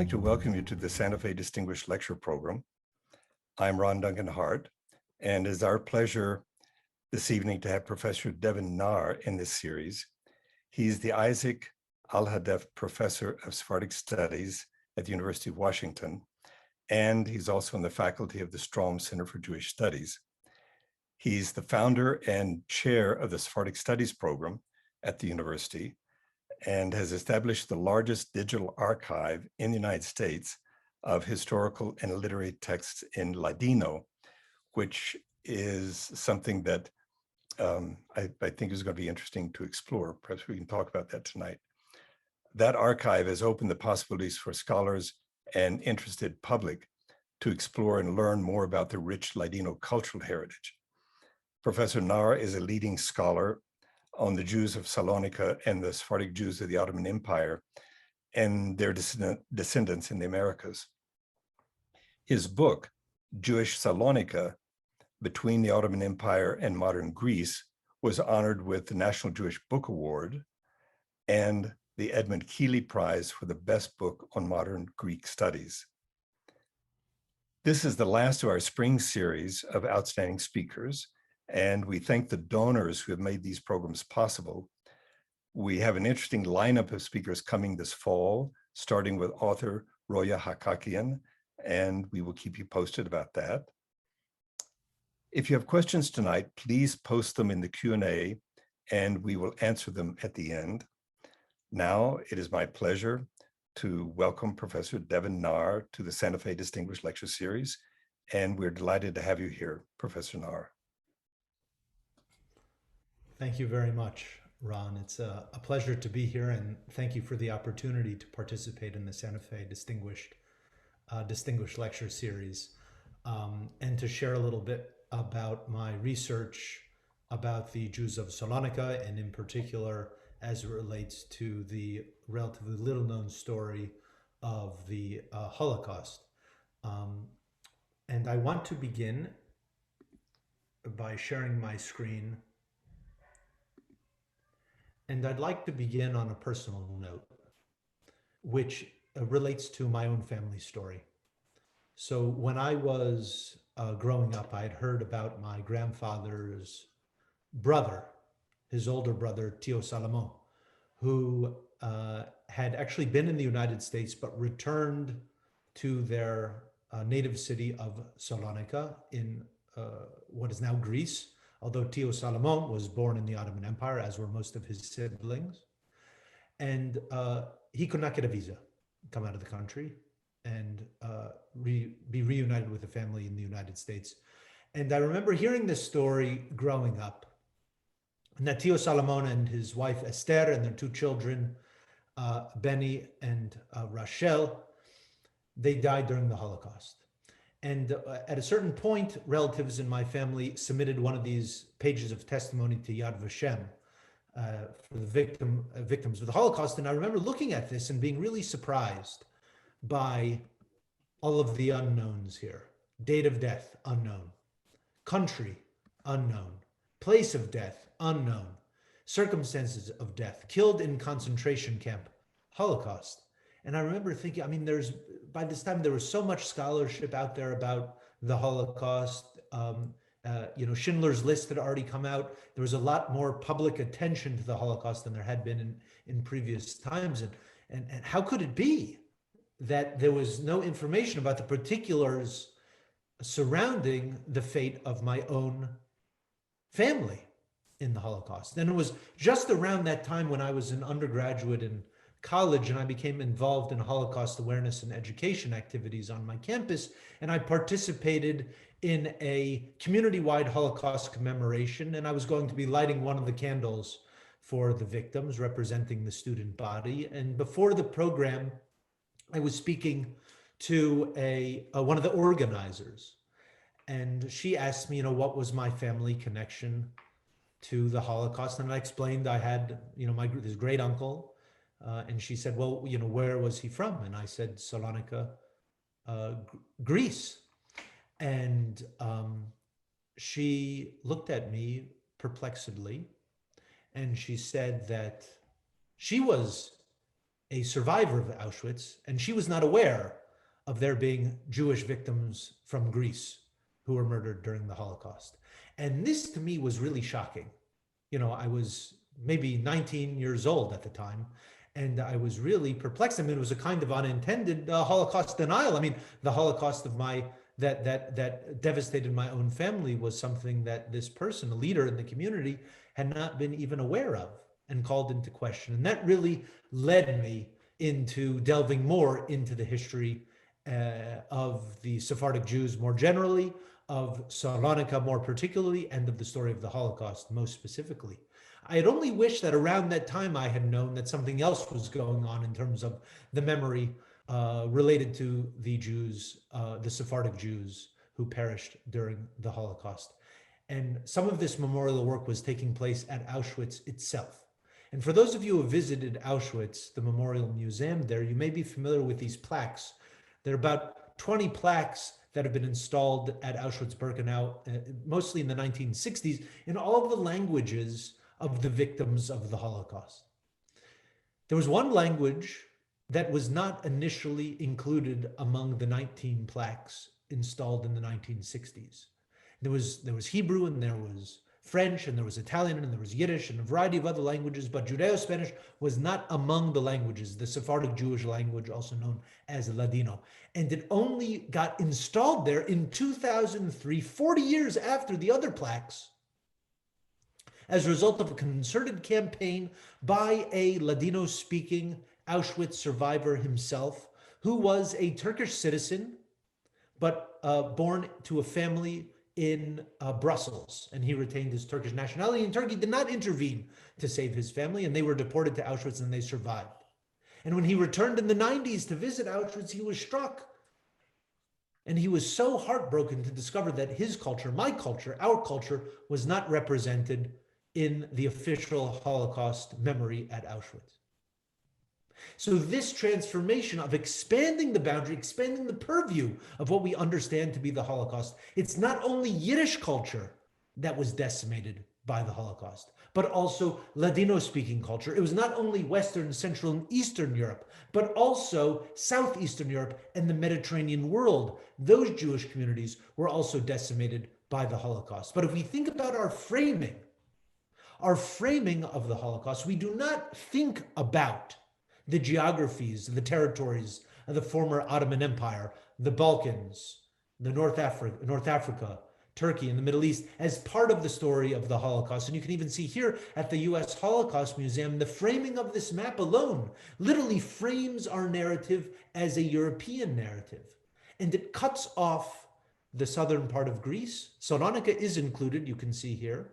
like to welcome you to the Santa Fe Distinguished Lecture Program. I'm Ron Duncan Hart, and it is our pleasure this evening to have Professor Devin Naar in this series. He's the Isaac Al-Hadef Professor of Sephardic Studies at the University of Washington, and he's also in the faculty of the Strom Center for Jewish Studies. He's the founder and chair of the Sephardic Studies program at the university, and has established the largest digital archive in the United States of historical and literary texts in Ladino, which is something that I think is going to be interesting to explore. Perhaps we can talk about that tonight. That archive has opened the possibilities for scholars and interested public to explore and learn more about the rich Ladino cultural heritage. Professor Naar is a leading scholar on the Jews of Salonica and the Sephardic Jews of the Ottoman Empire and their descendants in the Americas. His book, Jewish Salonica, Between the Ottoman Empire and Modern Greece, was honored with the National Jewish Book Award and the Edmund Keeley Prize for the best book on modern Greek studies. This is the last of our spring series of outstanding speakers, and we thank the donors who have made these programs possible. We have an interesting lineup of speakers coming this fall, starting with author Roya Hakakian, and we will keep you posted about that. If you have questions tonight, please post them in the Q&A, and we will answer them at the end. Now, it is my pleasure to welcome Professor Devin Naar to the Santa Fe Distinguished Lecture Series, and we're delighted to have you here, Professor Naar. Thank you very much, Ron. It's a pleasure to be here, and thank you for the opportunity to participate in the Santa Fe Distinguished Lecture Series, and to share a little bit about my research about the Jews of Salonica, and in particular, as it relates to the relatively little known story of the Holocaust. And I want to begin by sharing my screen. And I'd like to begin on a personal note, which relates to my own family story. So when I was growing up, I had heard about my grandfather's brother, his older brother, Tio Salomon, who had actually been in the United States, but returned to their native city of Salonika in what is now Greece, although Tio Salomon was born in the Ottoman Empire, as were most of his siblings. And he could not get a visa, come out of the country, and be reunited with a family in the United States. And I remember hearing this story growing up. And that Tio Salomon and his wife Esther and their two children, Benny and Rachel, they died during the Holocaust. And at a certain point, relatives in my family submitted one of these pages of testimony to Yad Vashem for the victims of the Holocaust. And I remember looking at this and being really surprised by all of the unknowns here. Date of death, unknown. Country, unknown. Place of death, unknown. Circumstances of death, killed in concentration camp, Holocaust. And I remember thinking, I mean, by this time, there was so much scholarship out there about the Holocaust. Schindler's List had already come out. There was a lot more public attention to the Holocaust than there had been in previous times. And how could it be that there was no information about the particulars surrounding the fate of my own family in the Holocaust? And it was just around that time when I was an undergraduate in college and I became involved in Holocaust awareness and education activities on my campus. And I participated in a community-wide Holocaust commemoration. And I was going to be lighting one of the candles for the victims, representing the student body. And before the program, I was speaking to one of the organizers. And she asked me, what was my family connection to the Holocaust? And I explained I had, this great uncle. And she said, well, where was he from? And I said, Salonika, Greece. And she looked at me perplexedly, and she said that she was a survivor of Auschwitz, and she was not aware of there being Jewish victims from Greece who were murdered during the Holocaust. And this to me was really shocking. I was maybe 19 years old at the time, and I was really perplexed. I mean, it was a kind of unintended Holocaust denial. I mean, the Holocaust of that devastated my own family was something that this person, a leader in the community, had not been even aware of and called into question. And that really led me into delving more into the history of the Sephardic Jews more generally, of Salonica more particularly, and of the story of the Holocaust most specifically. I had only wished that around that time I had known that something else was going on in terms of the memory related to the Jews, the Sephardic Jews who perished during the Holocaust. And some of this memorial work was taking place at Auschwitz itself. And for those of you who have visited Auschwitz, the Memorial Museum there, you may be familiar with these plaques. There are about 20 plaques that have been installed at Auschwitz-Birkenau, mostly in the 1960s, in all of the languages of the victims of the Holocaust. There was one language that was not initially included among the 19 plaques installed in the 1960s. There was Hebrew, and there was French, and there was Italian, and there was Yiddish, and a variety of other languages, but Judeo-Spanish was not among the languages, the Sephardic Jewish language, also known as Ladino. And it only got installed there in 2003, 40 years after the other plaques, as a result of a concerted campaign by a Ladino-speaking Auschwitz survivor himself, who was a Turkish citizen, but born to a family in Brussels, and he retained his Turkish nationality. And Turkey did not intervene to save his family, and they were deported to Auschwitz, and they survived. And when he returned in the 90s to visit Auschwitz, he was struck. And he was so heartbroken to discover that his culture, my culture, our culture, was not represented in the official Holocaust memory at Auschwitz. So this transformation of expanding the boundary, expanding the purview of what we understand to be the Holocaust, it's not only Yiddish culture that was decimated by the Holocaust, but also Ladino-speaking culture. It was not only Western, Central, and Eastern Europe, but also Southeastern Europe and the Mediterranean world. Those Jewish communities were also decimated by the Holocaust. But if we think about our framing of the Holocaust, we do not think about the geographies, the territories of the former Ottoman Empire, the Balkans, North Africa, Turkey, and the Middle East as part of the story of the Holocaust. And you can even see here at the US Holocaust Museum, the framing of this map alone literally frames our narrative as a European narrative. And it cuts off the southern part of Greece. Salonica is included, you can see here.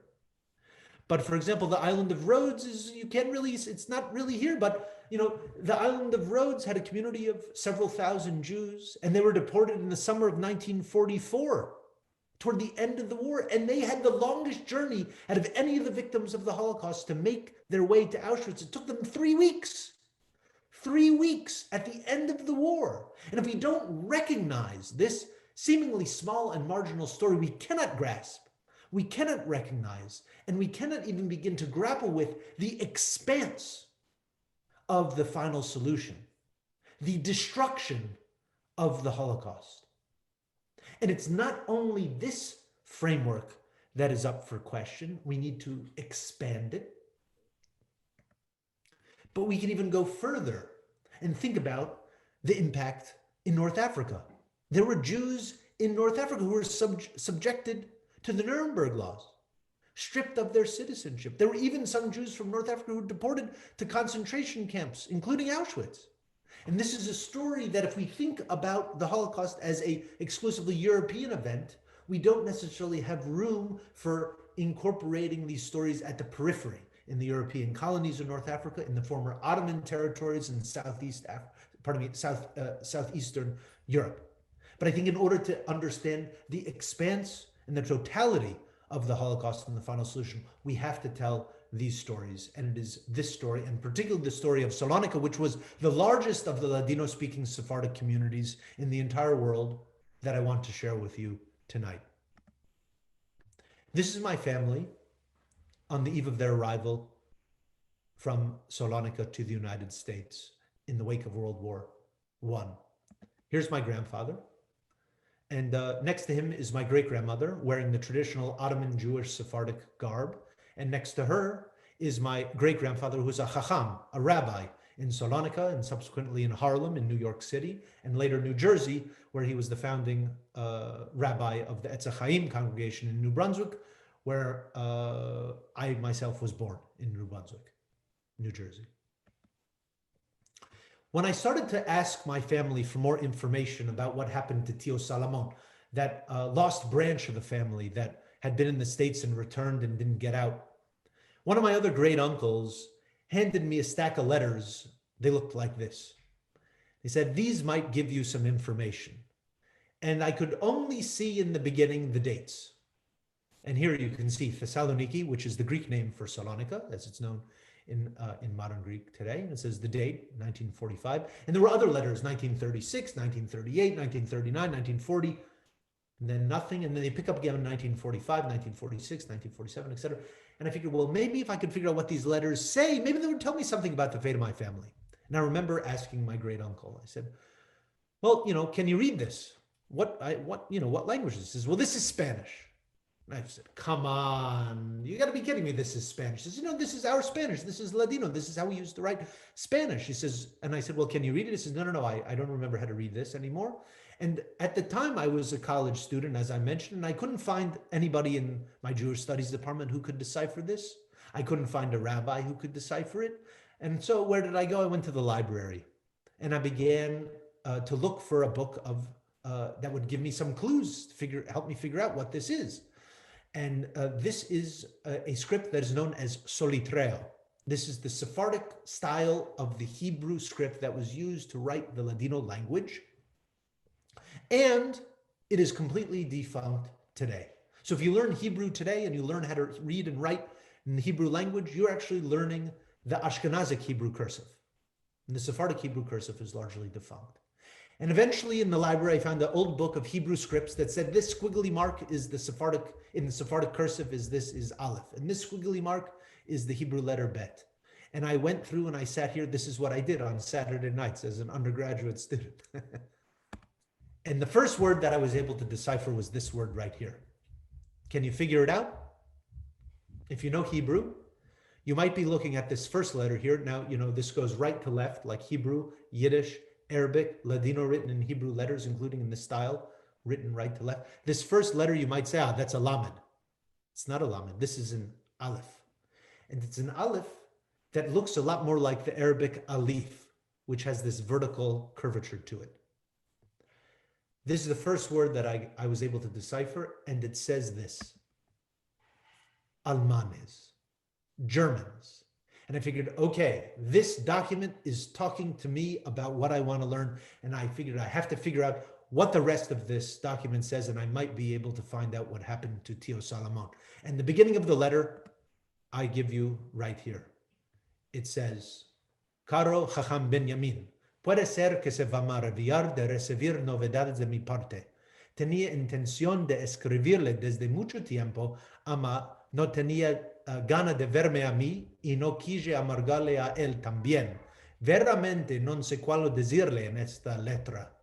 But for example, the island of Rhodes it's not really here, but the island of Rhodes had a community of several thousand Jews, and they were deported in the summer of 1944, toward the end of the war. And they had the longest journey out of any of the victims of the Holocaust to make their way to Auschwitz. It took them 3 weeks. 3 weeks at the end of the war. And if we don't recognize this seemingly small and marginal story, we cannot grasp, we cannot recognize, and we cannot even begin to grapple with the expanse of the final solution, the destruction of the Holocaust. And it's not only this framework that is up for question, we need to expand it, but we can even go further and think about the impact in North Africa. There were Jews in North Africa who were subjected to the Nuremberg laws, stripped of their citizenship. There were even some Jews from North Africa who were deported to concentration camps, including Auschwitz. And this is a story that if we think about the Holocaust as an exclusively European event, we don't necessarily have room for incorporating these stories at the periphery, in the European colonies of North Africa, in the former Ottoman territories in southeastern Europe. But I think in order to understand the expanse and the totality of the Holocaust and the final solution, we have to tell these stories. And it is this story, and particularly the story of Salonica, which was the largest of the Ladino-speaking Sephardic communities in the entire world, that I want to share with you tonight. This is my family on the eve of their arrival from Salonica to the United States. in the wake of World War I. Here's my grandfather. And next to him is my great-grandmother wearing the traditional Ottoman Jewish Sephardic garb. And next to her is my great-grandfather, who's a chacham, a rabbi in Salonica and subsequently in Harlem in New York City, and later New Jersey, where he was the founding rabbi of the Etz Chaim congregation in New Brunswick, where I myself was born in New Brunswick, New Jersey. When I started to ask my family for more information about what happened to Tio Salomon, that lost branch of the family that had been in the States and returned and didn't get out, one of my other great uncles handed me a stack of letters. They looked like this. He said, these might give you some information. And I could only see in the beginning the dates. And here you can see Thessaloniki, which is the Greek name for Salonica, as it's known in modern Greek today. And it says the date, 1945. And there were other letters, 1936, 1938, 1939, 1940, and then nothing. And then they pick up again in 1945, 1946, 1947, etc. And I figured, well, maybe if I could figure out what these letters say, maybe they would tell me something about the fate of my family. And I remember asking my great uncle, I said, well, can you read this? What language is this? He says, well, this is Spanish. And I said, come on, you got to be kidding me. This is Spanish. He says, this is our Spanish. This is Ladino. This is how we used to write Spanish. He says, and I said, well, can you read it? He says, no, I don't remember how to read this anymore. And at the time I was a college student, as I mentioned, and I couldn't find anybody in my Jewish studies department who could decipher this. I couldn't find a rabbi who could decipher it. And so where did I go? I went to the library and I began to look for a book of that would give me some clues to help me figure out what this is. And this is a script that is known as Solitreo. This is the Sephardic style of the Hebrew script that was used to write the Ladino language. And it is completely defunct today. So if you learn Hebrew today and you learn how to read and write in the Hebrew language, you're actually learning the Ashkenazic Hebrew cursive. And the Sephardic Hebrew cursive is largely defunct. And eventually in the library, I found an old book of Hebrew scripts that said this squiggly mark is the Sephardic, in the Sephardic cursive is Aleph. And this squiggly mark is the Hebrew letter Bet. And I went through and I sat here. This is what I did on Saturday nights as an undergraduate student. And the first word that I was able to decipher was this word right here. Can you figure it out? If you know Hebrew, you might be looking at this first letter here. Now, this goes right to left, like Hebrew, Yiddish, Arabic, Ladino written in Hebrew letters, including in this style, written right to left. This first letter, you might say, that's a lamed. It's not a lamed. This is an aleph. And it's an aleph that looks a lot more like the Arabic alif, which has this vertical curvature to it. This is the first word that I was able to decipher, and it says this: Almanes, Germans. And I figured, okay, this document is talking to me about what I want to learn. And I figured I have to figure out what the rest of this document says, and I might be able to find out what happened to Tio Salomon. And the beginning of the letter, I give you right here. It says, Caro Chacham Benjamin, puede ser que se va a maravillar de recibir novedades de mi parte. Tenía intención de escribirle desde mucho tiempo, ama no tenía gana de verme a mí y no quise amargarle a él también. Veramente no sé cuál decirle en esta letra.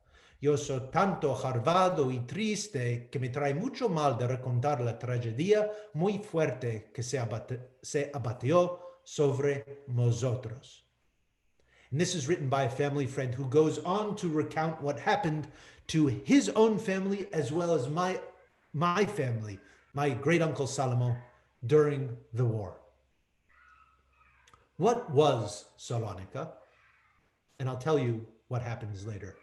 Yo soy tanto harvado y triste que me trae mucho mal de recontar la tragedia muy fuerte que se abatió sobre nosotros. And this is written by a family friend who goes on to recount what happened to his own family as well as my family, my great uncle Salomon, during the war. What was Salonica? And I'll tell you what happens later.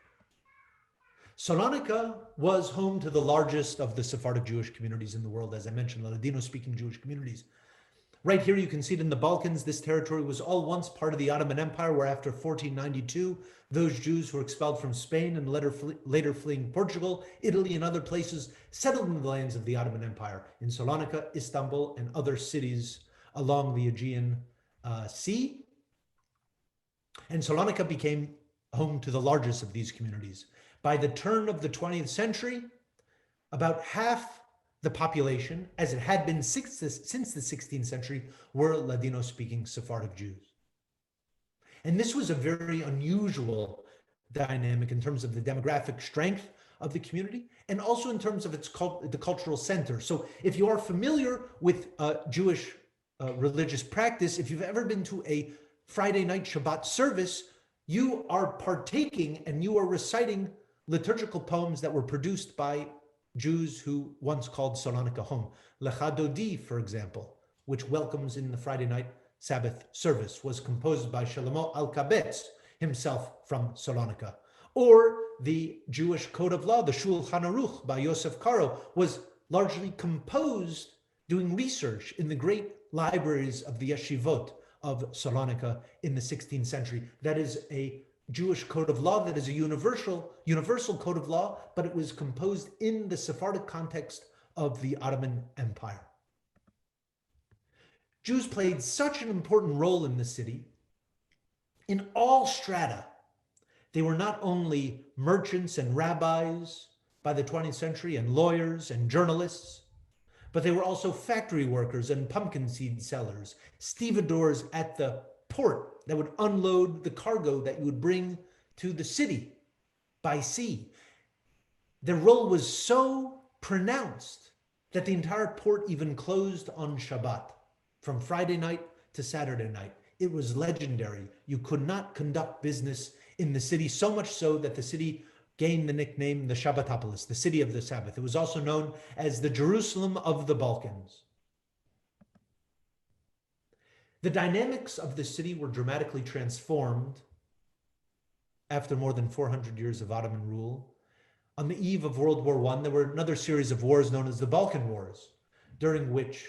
Salonica was home to the largest of the Sephardic Jewish communities in the world, as I mentioned, the Ladino-speaking Jewish communities. Right here, you can see it in the Balkans. This territory was all once part of the Ottoman Empire, where after 1492, those Jews who were expelled from Spain and later fleeing Portugal, Italy, and other places settled in the lands of the Ottoman Empire in Salonica, Istanbul, and other cities along the Aegean Sea. And Salonica became home to the largest of these communities. By the turn of the 20th century, about half the population, as it had been since the 16th century, were Ladino-speaking Sephardic Jews. And this was a very unusual dynamic in terms of the demographic strength of the community and also in terms of the cultural center. So if you are familiar with Jewish religious practice, if you've ever been to a Friday night Shabbat service, you are partaking and you are reciting liturgical poems that were produced by Jews who once called Salonica home. Lecha Dodi, for example, which welcomes in the Friday night Sabbath service, was composed by Shlomo Alkabetz, himself from Salonica. Or the Jewish Code of Law, the Shulchan Aruch by Yosef Karo, was largely composed doing research in the great libraries of the yeshivot of Salonica in the 16th century. That is a Jewish code of law that is a universal code of law, but it was composed in the Sephardic context of the Ottoman Empire. Jews played such an important role in the city in all strata. They were not only merchants and rabbis by the 20th century and lawyers and journalists, but they were also factory workers and pumpkin seed sellers, stevedores at the port that would unload the cargo that you would bring to the city by sea. Their role was so pronounced that the entire port even closed on Shabbat from Friday night to Saturday night. It was legendary. You could not conduct business in the city, so much so that the city gained the nickname the Shabbatopolis, the city of the Sabbath. It was also known as the Jerusalem of the Balkans. The dynamics of the city were dramatically transformed after more than 400 years of Ottoman rule. On the eve of World War I, there were another series of wars known as the Balkan Wars, during which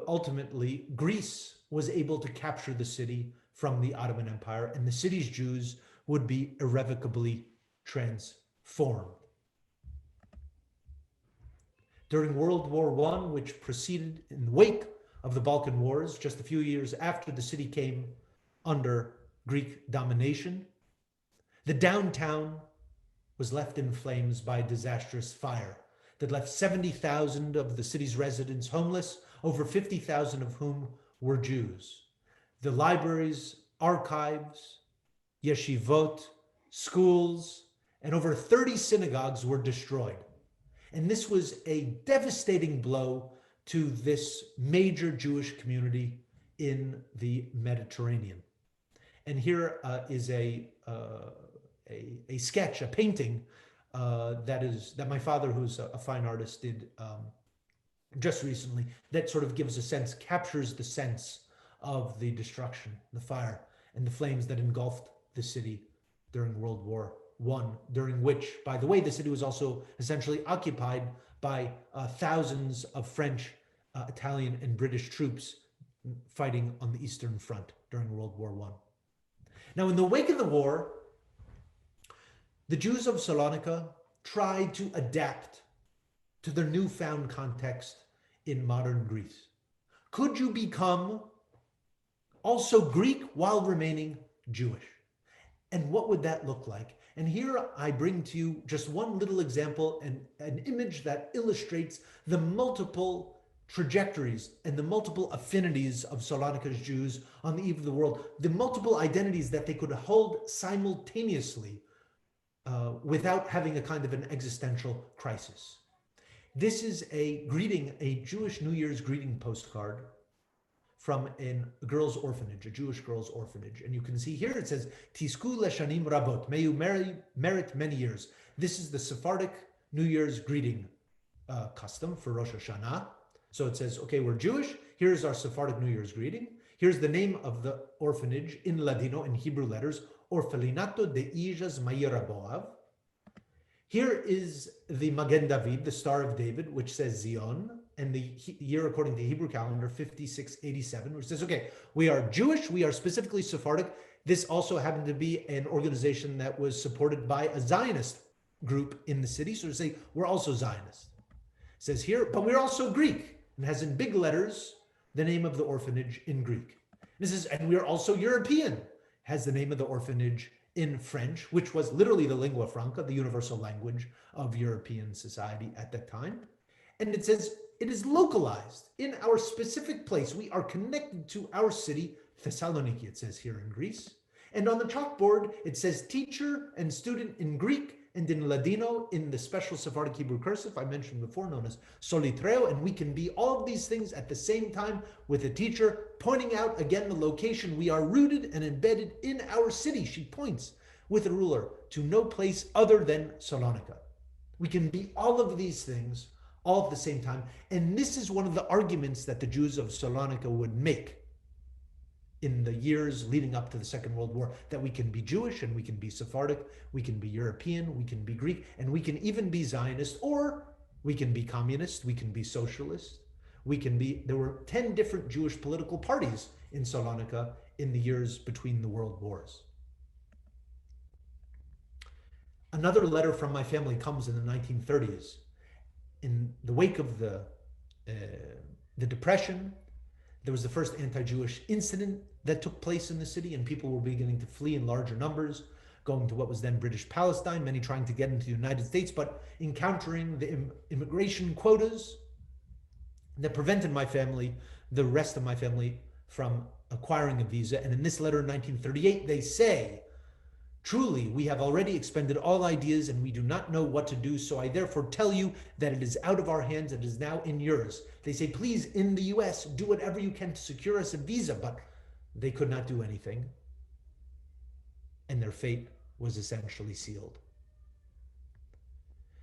ultimately Greece was able to capture the city from the Ottoman Empire, and the city's Jews would be irrevocably transformed. During World War I, which proceeded in the wake of the Balkan Wars, just a few years after the city came under Greek domination, the downtown was left in flames by a disastrous fire that left 70,000 of the city's residents homeless, over 50,000 of whom were Jews. The libraries, archives, yeshivot, schools, and over 30 synagogues were destroyed. And this was a devastating blow to this major Jewish community in the Mediterranean. And here is a sketch, a painting that my father, who's a fine artist, did just recently, that sort of gives a sense, captures the sense of the destruction, the fire, and the flames that engulfed the city during World War I, during which, by the way, the city was also essentially occupied by thousands of French, Italian, and British troops fighting on the Eastern Front during World War I. Now, in the wake of the war, the Jews of Salonica tried to adapt to their newfound context in modern Greece. Could you become also Greek while remaining Jewish? And what would that look like? And here I bring to you just one little example and an image that illustrates the multiple trajectories and the multiple affinities of Salonica's Jews on the eve of the world, the multiple identities that they could hold simultaneously without having a kind of an existential crisis. This is a greeting, a Jewish New Year's greeting postcard from a girls' orphanage, a Jewish girls' orphanage. And you can see here it says, Tisku leshanim rabot, may you merit many years. This is the Sephardic New Year's greeting custom for Rosh Hashanah. So it says, okay, we're Jewish. Here's our Sephardic New Year's greeting. Here's the name of the orphanage in Ladino, in Hebrew letters, Orfelinato de Ijas Mayera Boav. Here is the Magen David, the Star of David, which says Zion, and the year according to Hebrew calendar, 5687, which says, okay, we are Jewish, we are specifically Sephardic. This also happened to be an organization that was supported by a Zionist group in the city. So to say, we're also Zionist. It says here, but we're also Greek, and has in big letters the name of the orphanage in Greek. This is, and we're also European, has the name of the orphanage in French, which was literally the lingua franca, the universal language of European society at that time. And it says, it is localized in our specific place. We are connected to our city, Thessaloniki, it says here in Greece. And on the chalkboard, it says teacher and student in Greek and in Ladino in the special Sephardic Hebrew cursive I mentioned before, known as solitreo. And we can be all of these things at the same time with a teacher pointing out again the location. We are rooted and embedded in our city. She points with a ruler to no place other than Salonica. We can be all of these things all at the same time. And this is one of the arguments that the Jews of Salonica would make in the years leading up to the Second World War, that we can be Jewish and we can be Sephardic, we can be European, we can be Greek, and we can even be Zionist, or we can be communist, we can be socialist, we can be, there were 10 different Jewish political parties in Salonica in the years between the world wars. Another letter from my family comes in the 1930s. In the wake of the Depression, there was the first anti-Jewish incident that took place in the city, and people were beginning to flee in larger numbers, going to what was then British Palestine, many trying to get into the United States, but encountering the immigration quotas that prevented my family, the rest of my family, from acquiring a visa. And in this letter in 1938, they say, truly, we have already expended all ideas and we do not know what to do. So I therefore tell you that it is out of our hands. It is now in yours. They say, please, in the US, do whatever you can to secure us a visa. But they could not do anything. And their fate was essentially sealed.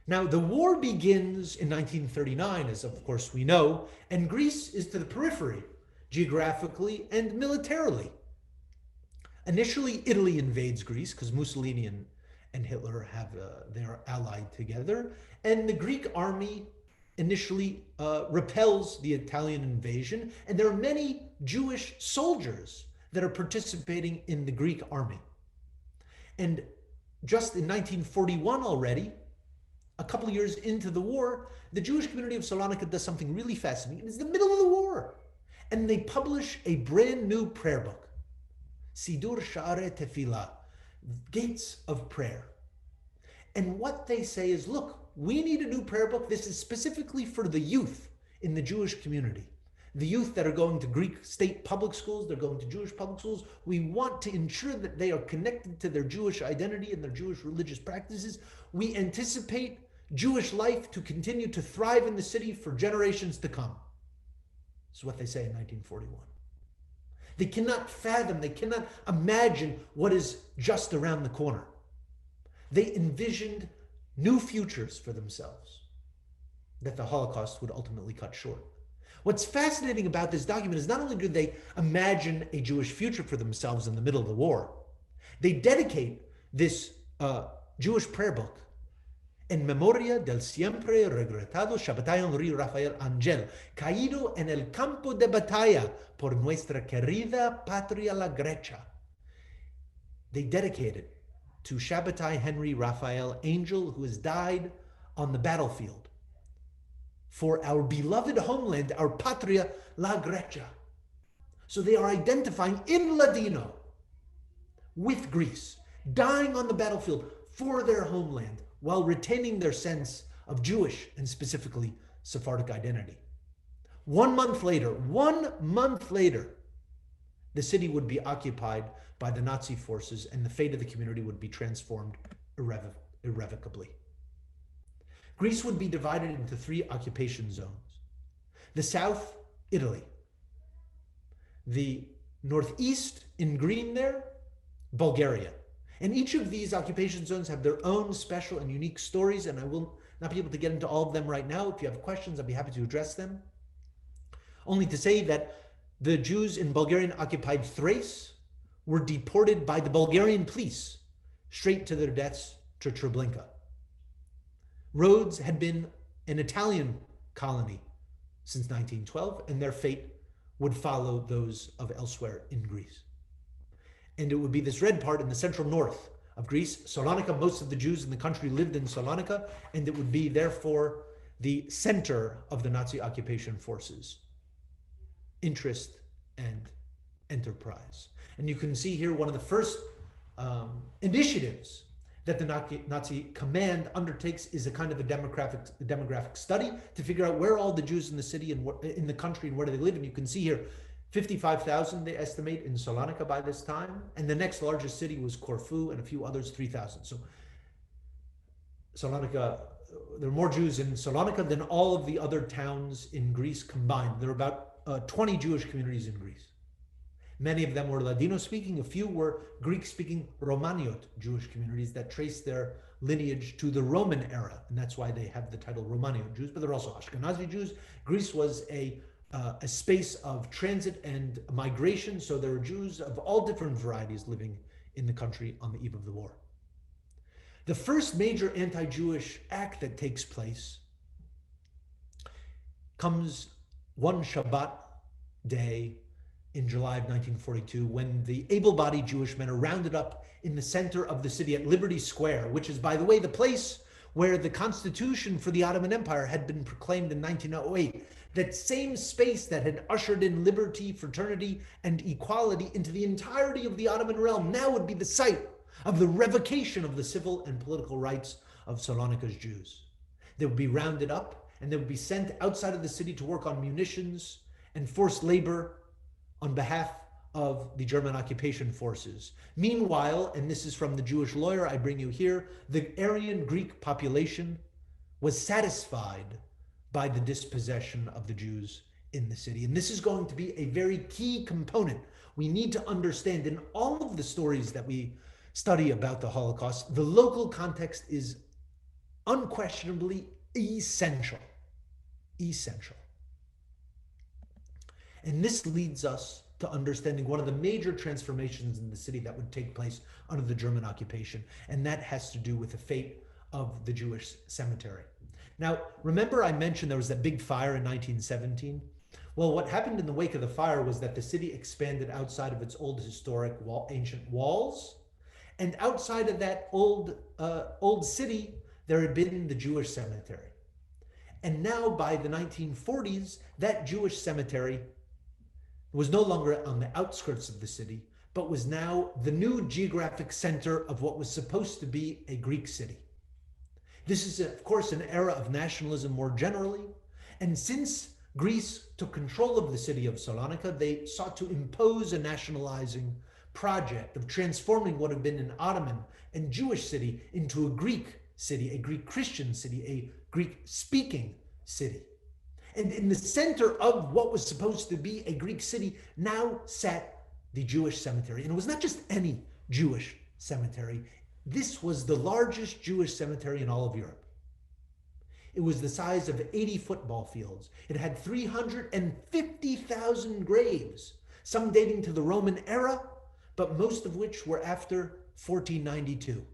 Now, the war begins in 1939, as of course we know, and Greece is to the periphery, geographically and militarily. Initially, Italy invades Greece because Mussolini and Hitler they are allied together. And the Greek army initially repels the Italian invasion. And there are many Jewish soldiers that are participating in the Greek army. And just in 1941 already, a couple of years into the war, the Jewish community of Salonica does something really fascinating. It's the middle of the war. And they publish a brand new prayer book. Sidur Sha'are Tefillah, Gates of Prayer. And what they say is, look, we need a new prayer book. This is specifically for the youth in the Jewish community. The youth that are going to Greek state public schools, they're going to Jewish public schools. We want to ensure that they are connected to their Jewish identity and their Jewish religious practices. We anticipate Jewish life to continue to thrive in the city for generations to come. This is what they say in 1941. They cannot fathom, they cannot imagine what is just around the corner. They envisioned new futures for themselves that the Holocaust would ultimately cut short. What's fascinating about this document is not only do they imagine a Jewish future for themselves in the middle of the war, they dedicate this Jewish prayer book en memoria del siempre regretado Shabbatai Henri Rafael Angel, caído en el campo de batalla por nuestra querida patria la Grecia. They dedicate it to Shabbatai Henry Raphael Angel, who has died on the battlefield for our beloved homeland, our patria la Grecia. So they are identifying in Ladino with Greece, dying on the battlefield for their homeland, while retaining their sense of Jewish and specifically Sephardic identity. 1 month later, the city would be occupied by the Nazi forces and the fate of the community would be transformed irrevocably. Greece would be divided into 3 occupation zones. The south, Italy. The northeast, in green there, Bulgaria. And each of these occupation zones have their own special and unique stories, and I will not be able to get into all of them right now. If you have questions, I'd be happy to address them. Only to say that the Jews in Bulgarian-occupied Thrace were deported by the Bulgarian police straight to their deaths to Treblinka. Rhodes had been an Italian colony since 1912, and their fate would follow those of elsewhere in Greece. And it would be this red part in the central north of Greece, Salonica. Most of the Jews in the country lived in Salonica, and it would be therefore the center of the Nazi occupation forces' interest and enterprise. And you can see here one of the first initiatives that the Nazi command undertakes is a kind of a demographic study to figure out where all the Jews in the city and in the country and where do they live. And you can see here 55,000 they estimate in Salonica by this time, and the next largest city was Corfu, and a few others, 3,000. So Salonica, there are more Jews in Salonica than all of the other towns in Greece combined. There are about 20 Jewish communities in Greece. Many of them were Ladino speaking. A few were Greek speaking Romaniot Jewish communities that trace their lineage to the Roman era. And that's why they have the title Romaniot Jews, but they're also Ashkenazi Jews. Greece was a space of transit and migration. So there were Jews of all different varieties living in the country on the eve of the war. The first major anti-Jewish act that takes place comes one Shabbat day in July of 1942, when the able-bodied Jewish men are rounded up in the center of the city at Liberty Square, which is, by the way, the place where the Constitution for the Ottoman Empire had been proclaimed in 1908. That same space that had ushered in liberty, fraternity, and equality into the entirety of the Ottoman realm now would be the site of the revocation of the civil and political rights of Salonica's Jews. They would be rounded up and they would be sent outside of the city to work on munitions and forced labor on behalf of the German occupation forces. Meanwhile, and this is from the Jewish lawyer I bring you here, the Aryan Greek population was satisfied by the dispossession of the Jews in the city. And this is going to be a very key component. We need to understand in all of the stories that we study about the Holocaust, the local context is unquestionably essential. Essential. And this leads us to understanding one of the major transformations in the city that would take place under the German occupation, and that has to do with the fate of the Jewish cemetery. Now, remember I mentioned there was that big fire in 1917? Well, what happened in the wake of the fire was that the city expanded outside of its old historic ancient walls, and outside of that old city, there had been the Jewish cemetery. And now by the 1940s, that Jewish cemetery was no longer on the outskirts of the city, but was now the new geographic center of what was supposed to be a Greek city. This is, of course, an era of nationalism more generally. And since Greece took control of the city of Salonika, they sought to impose a nationalizing project of transforming what had been an Ottoman and Jewish city into a Greek city, a Greek Christian city, a Greek-speaking city. And in the center of what was supposed to be a Greek city now sat the Jewish cemetery. And it was not just any Jewish cemetery. This was the largest Jewish cemetery in all of Europe. It was the size of 80 football fields. It had 350,000 graves, some dating to the Roman era, but most of which were after 1492.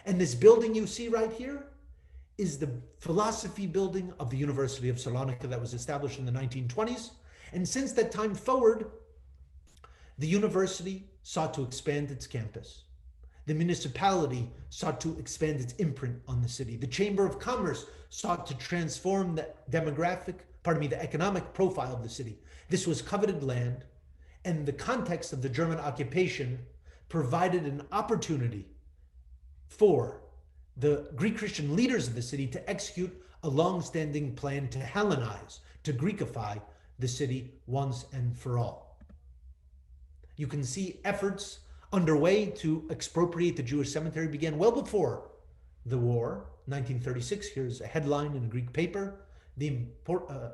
And this building you see right here is the philosophy building of the University of Salonika that was established in the 1920s. And since that time forward, the university sought to expand its campus. The municipality sought to expand its imprint on the city. The Chamber of Commerce sought to transform the economic profile of the city. This was coveted land, and the context of the German occupation provided an opportunity for the Greek Christian leaders of the city to execute a long-standing plan to Hellenize, to Greekify the city once and for all. You can see efforts underway to expropriate the Jewish cemetery began well before the war, 1936. Here's a headline in a Greek paper. An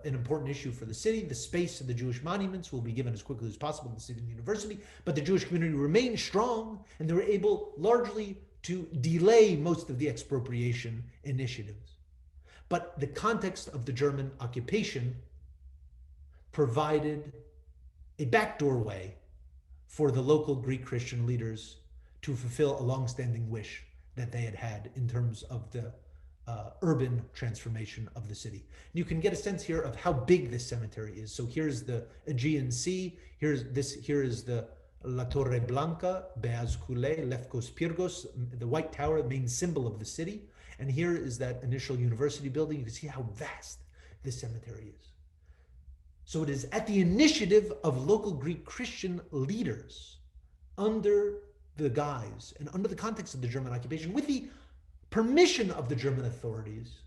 important issue for the city. The space of the Jewish monuments will be given as quickly as possible to the city and university, but the Jewish community remained strong, and they were able largely to delay most of the expropriation initiatives. But the context of the German occupation provided a backdoor way for the local Greek Christian leaders to fulfill a long-standing wish that they had had in terms of the urban transformation of the city. And you can get a sense here of how big this cemetery is. So here's the Aegean Sea. Here is the La Torre Blanca, Beaz Koulé, Lefkos Pyrgos, the White Tower, the main symbol of the city. And here is that initial university building. You can see how vast this cemetery is. So it is at the initiative of local Greek Christian leaders, under the guise and under the context of the German occupation, with the permission of the German authorities,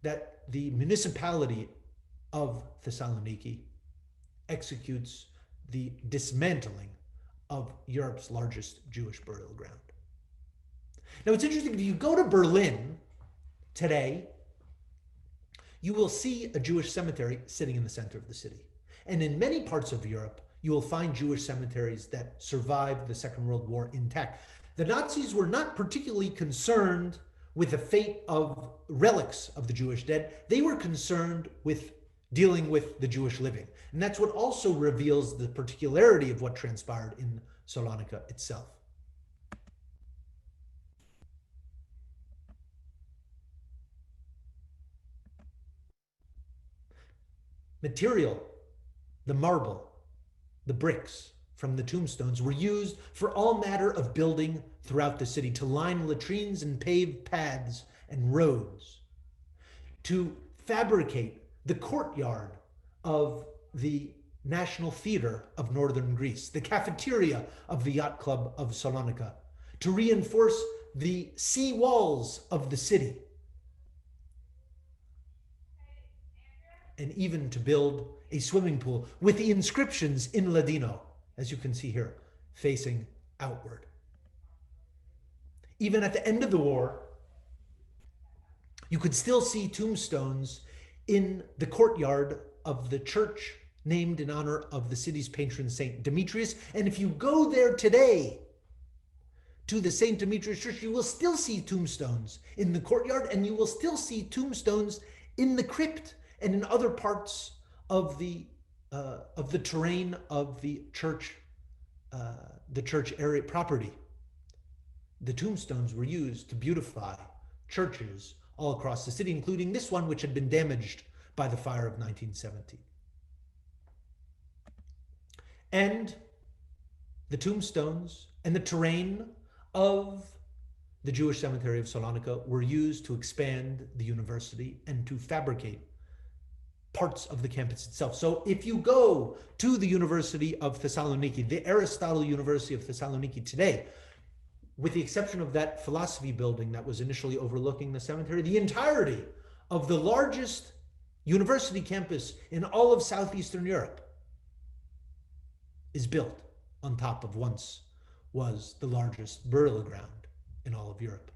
that the municipality of Thessaloniki executes the dismantling of Europe's largest Jewish burial ground. Now, it's interesting, if you go to Berlin today, you will see a Jewish cemetery sitting in the center of the city. And in many parts of Europe, you will find Jewish cemeteries that survived the Second World War intact. The Nazis were not particularly concerned with the fate of relics of the Jewish dead. They were concerned with dealing with the Jewish living. And that's what also reveals the particularity of what transpired in Salonika itself. Material, the marble, the bricks from the tombstones were used for all manner of building throughout the city, to line latrines and pave paths and roads, to fabricate the courtyard of the National Theater of Northern Greece, the cafeteria of the Yacht Club of Salonika, to reinforce the sea walls of the city, and even to build a swimming pool with the inscriptions in Ladino, as you can see here, facing outward. Even at the end of the war, you could still see tombstones in the courtyard of the church named in honor of the city's patron Saint Demetrius. And if you go there today to the Saint Demetrius Church, you will still see tombstones in the courtyard, and you will still see tombstones in the crypt and in other parts of the terrain of the church area property. The tombstones were used to beautify churches all across the city, including this one, which had been damaged by the fire of 1917. And the tombstones and the terrain of the Jewish cemetery of Salonika were used to expand the university and to fabricate parts of the campus itself. So if you go to the University of Thessaloniki, the Aristotle University of Thessaloniki today, with the exception of that philosophy building that was initially overlooking the cemetery, the entirety of the largest university campus in all of Southeastern Europe is built on top of once was the largest burial ground in all of Europe.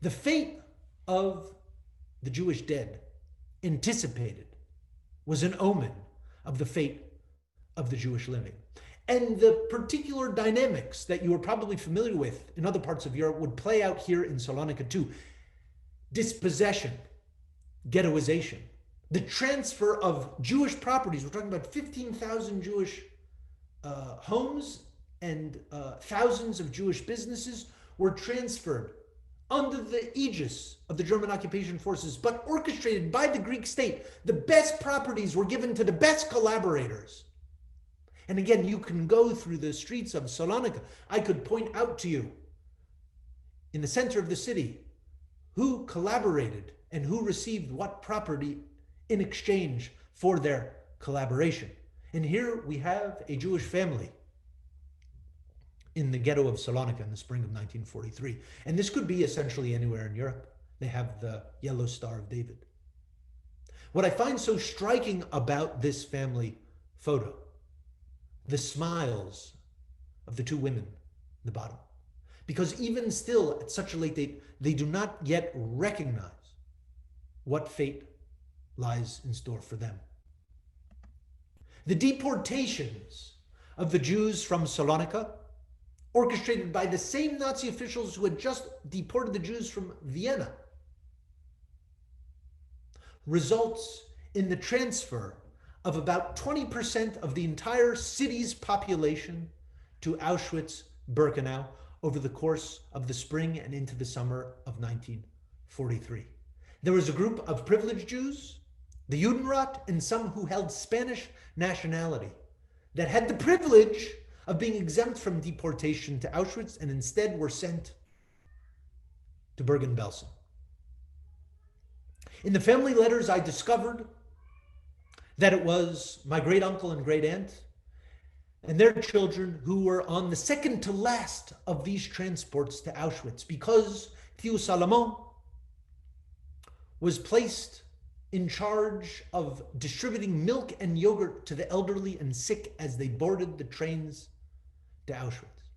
The fate of the Jewish dead anticipated was an omen of the fate of the Jewish living. And the particular dynamics that you are probably familiar with in other parts of Europe would play out here in Salonika too. Dispossession, ghettoization, the transfer of Jewish properties. We're talking about 15,000 Jewish homes and thousands of Jewish businesses were transferred under the aegis of the German occupation forces, but orchestrated by the Greek state. The best properties were given to the best collaborators. And again, you can go through the streets of Salonika. I could point out to you in the center of the city who collaborated and who received what property in exchange for their collaboration. And here we have a Jewish family in the ghetto of Salonika in the spring of 1943. And this could be essentially anywhere in Europe. They have the Yellow Star of David. What I find so striking about this family photo, the smiles of the two women in the bottom, because even still at such a late date, they do not yet recognize what fate lies in store for them. The deportations of the Jews from Salonika, orchestrated by the same Nazi officials who had just deported the Jews from Vienna, results in the transfer of about 20% of the entire city's population to Auschwitz-Birkenau over the course of the spring and into the summer of 1943. There was a group of privileged Jews, the Judenrat, and some who held Spanish nationality that had the privilege of being exempt from deportation to Auschwitz and instead were sent to Bergen-Belsen. In the family letters, I discovered that it was my great uncle and great aunt and their children who were on the second to last of these transports to Auschwitz, because Thieu Salomon was placed in charge of distributing milk and yogurt to the elderly and sick as they boarded the trains to Auschwitz.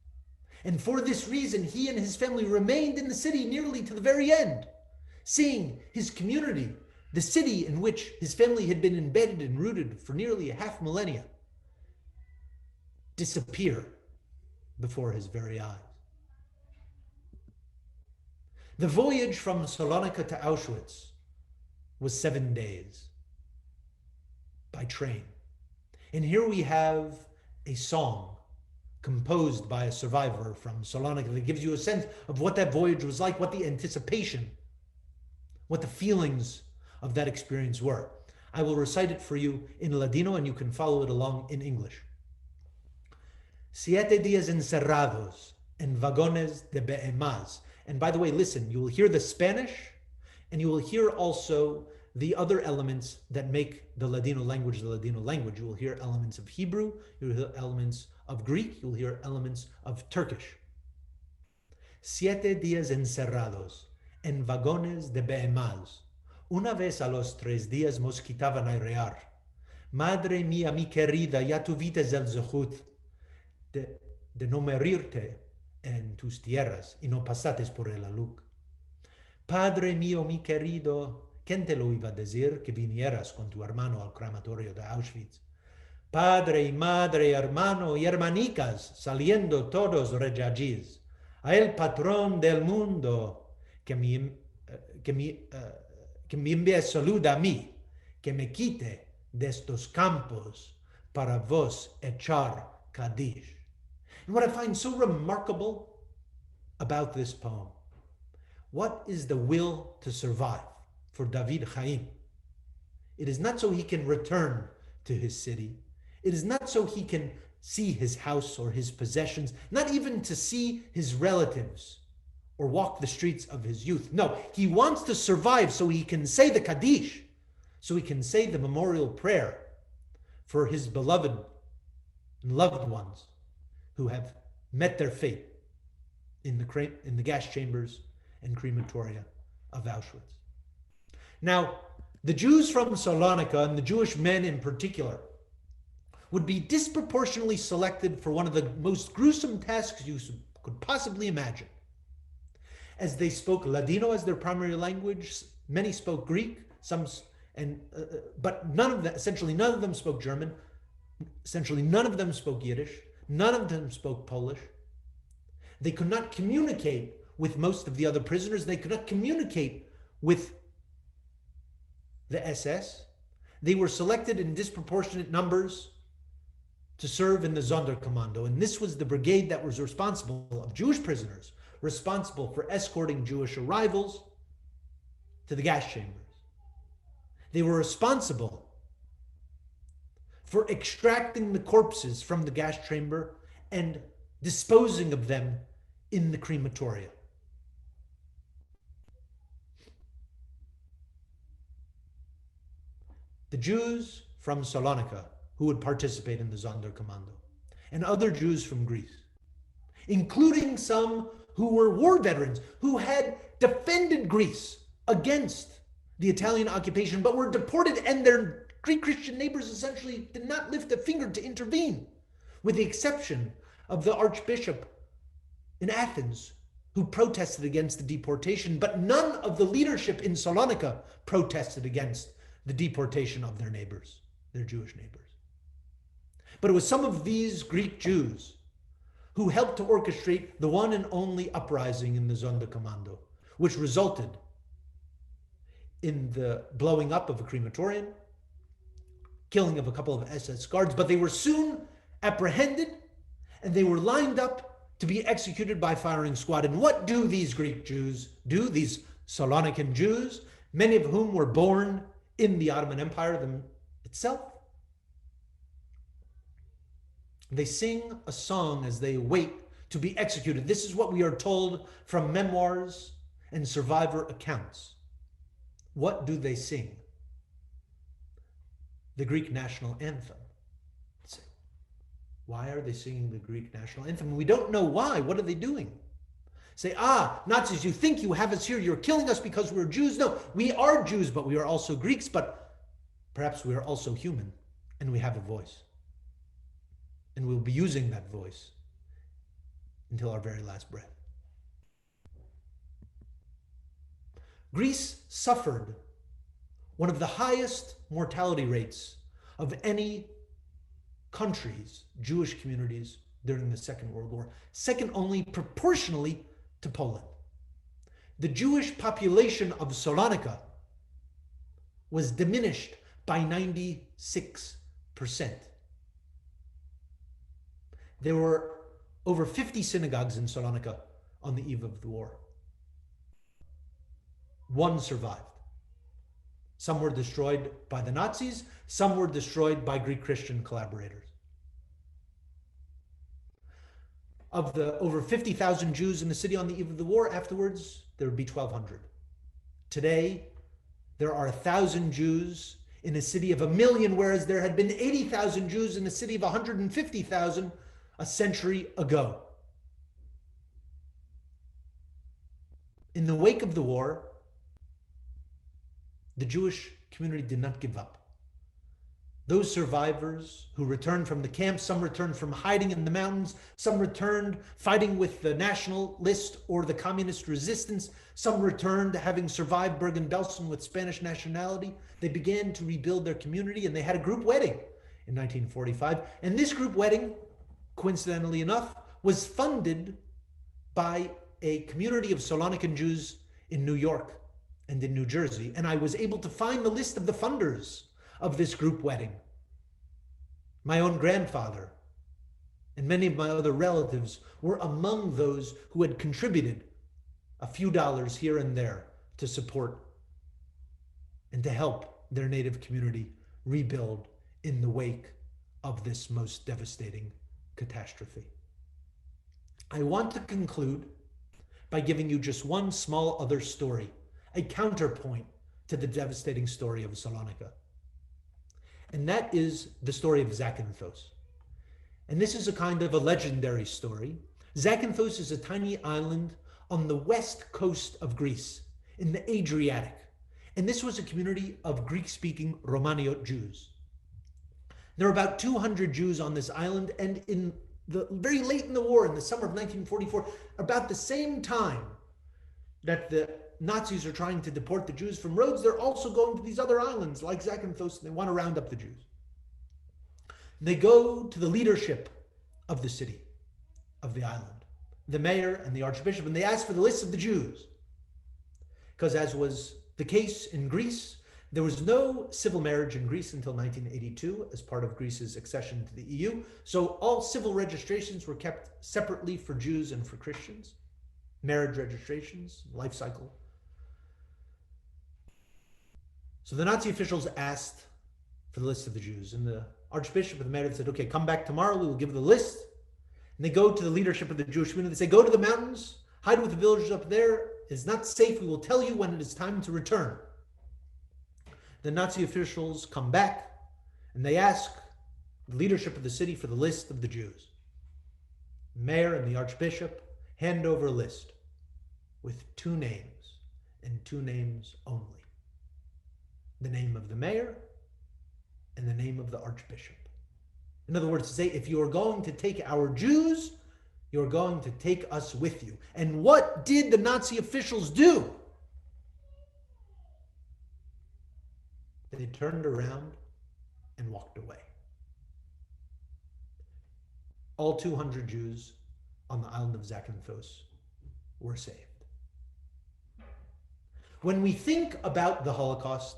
And for this reason, he and his family remained in the city nearly to the very end, seeing his community, the city in which his family had been embedded and rooted for nearly a half millennia, disappear before his very eyes. The voyage from Salonika to Auschwitz was 7 days by train. And here we have a song composed by a survivor from Salonika that gives you a sense of what that voyage was like, what the anticipation, what the feelings of that experience were. I will recite it for you in Ladino and you can follow it along in English. 7 días encerrados en vagones de behemas. And by the way, listen, you will hear the Spanish and you will hear also the other elements that make the Ladino language the Ladino language. You will hear elements of Hebrew, you will hear elements of Greek, you will hear elements of Turkish. 7 días encerrados en vagones de behemas. Una vez a los 3 días nos quitaban a rear. Madre mía, mi querida, ya tuviste el zehut de no morirte en tus tierras y no pasaste por el aluk. Padre mío, mi querido, ¿quién te lo iba a decir que vinieras con tu hermano al crematorio de Auschwitz? Padre y madre, hermano y hermanicas, saliendo todos reyagís. A el patrón del mundo que me envíe salud a mí, que me quite de estos campos para vos echar Kadish. And what I find so remarkable about this poem, what is the will to survive for David Chaim? It is not so he can return to his city. It is not so he can see his house or his possessions, not even to see his relatives or walk the streets of his youth. No, he wants to survive so he can say the Kaddish, so he can say the memorial prayer for his beloved and loved ones who have met their fate in the gas chambers and crematoria of Auschwitz. Now, the Jews from Salonika, and the Jewish men in particular, would be disproportionately selected for one of the most gruesome tasks you could possibly imagine. As they spoke Ladino as their primary language, many spoke Greek, but none of them, essentially none of them spoke German, essentially none of them spoke Yiddish, none of them spoke Polish. They could not communicate with most of the other prisoners. They could not communicate with the SS. They were selected in disproportionate numbers to serve in the Sonderkommando. And this was the brigade that was responsible of Jewish prisoners, responsible for escorting Jewish arrivals to the gas chambers. They were responsible for extracting the corpses from the gas chamber and disposing of them in the crematoria. The Jews from Salonika who would participate in the Sonderkommando, and other Jews from Greece, including some who were war veterans, who had defended Greece against the Italian occupation, but were deported, and their Greek Christian neighbors essentially did not lift a finger to intervene, with the exception of the Archbishop in Athens, who protested against the deportation, but none of the leadership in Salonika protested against the deportation of their neighbors, their Jewish neighbors. But it was some of these Greek Jews who helped to orchestrate the one and only uprising in the Sonderkommando, which resulted in the blowing up of a crematorium, killing of a couple of SS guards, but they were soon apprehended and they were lined up to be executed by firing squad. And what do these Greek Jews do, these Salonican Jews, many of whom were born in the Ottoman Empire itself? They sing a song as they wait to be executed. This is what we are told from memoirs and survivor accounts. What do they sing? The Greek national anthem. Why are they singing the Greek national anthem? We don't know why. What are they doing? Say, Nazis, you think you have us here. You're killing us because we're Jews. No, we are Jews, but we are also Greeks. But perhaps we are also human, and we have a voice. And we'll be using that voice until our very last breath. Greece suffered one of the highest mortality rates of any countries, Jewish communities, during the Second World War, second only proportionally to Poland. The Jewish population of Salonica was diminished by 96%. There were over 50 synagogues in Salonica on the eve of the war. One survived. Some were destroyed by the Nazis, some were destroyed by Greek Christian collaborators. Of the over 50,000 Jews in the city on the eve of the war, afterwards, there would be 1,200. Today, there are 1,000 Jews in a city of 1 million, whereas there had been 80,000 Jews in a city of 150,000 a century ago. In the wake of the war, the Jewish community did not give up. Those survivors who returned from the camps, some returned from hiding in the mountains, some returned fighting with the nationalist or the communist resistance, some returned having survived Bergen-Belsen with Spanish nationality. They began to rebuild their community, and they had a group wedding in 1945. And this group wedding, coincidentally enough, was funded by a community of Salonican Jews in New York and in New Jersey. And I was able to find the list of the funders of this group wedding. My own grandfather and many of my other relatives were among those who had contributed a few dollars here and there to support and to help their native community rebuild in the wake of this most devastating catastrophe. I want to conclude by giving you just one small other story, a counterpoint to the devastating story of Salonica. And that is the story of Zakynthos. And this is a kind of a legendary story. Zakynthos is a tiny island on the west coast of Greece, in the Adriatic. And this was a community of Greek-speaking Romaniot Jews. There were about 200 Jews on this island, and in the very late in the war, in the summer of 1944, about the same time that the Nazis are trying to deport the Jews from Rhodes, they're also going to these other islands like Zakynthos, and they want to round up the Jews. They go to the leadership of the city, of the island, the mayor and the archbishop, and they ask for the list of the Jews. Because as was the case in Greece, there was no civil marriage in Greece until 1982 as part of Greece's accession to the EU. So all civil registrations were kept separately for Jews and for Christians. Marriage registrations, life cycle. So the Nazi officials asked for the list of the Jews, and the archbishop and the mayor said, okay, come back tomorrow, we will give the list. And they go to the leadership of the Jewish community. They say, go to the mountains, hide with the villagers up there. It's not safe. We will tell you when it is time to return. The Nazi officials come back and they ask the leadership of the city for the list of the Jews. The mayor and the archbishop hand over a list with 2 names and 2 names only. The name of the mayor and the name of the archbishop. In other words, to say, if you are going to take our Jews, you're going to take us with you. And what did the Nazi officials do? They turned around and walked away. All 200 Jews on the island of Zakynthos were saved. When we think about the Holocaust,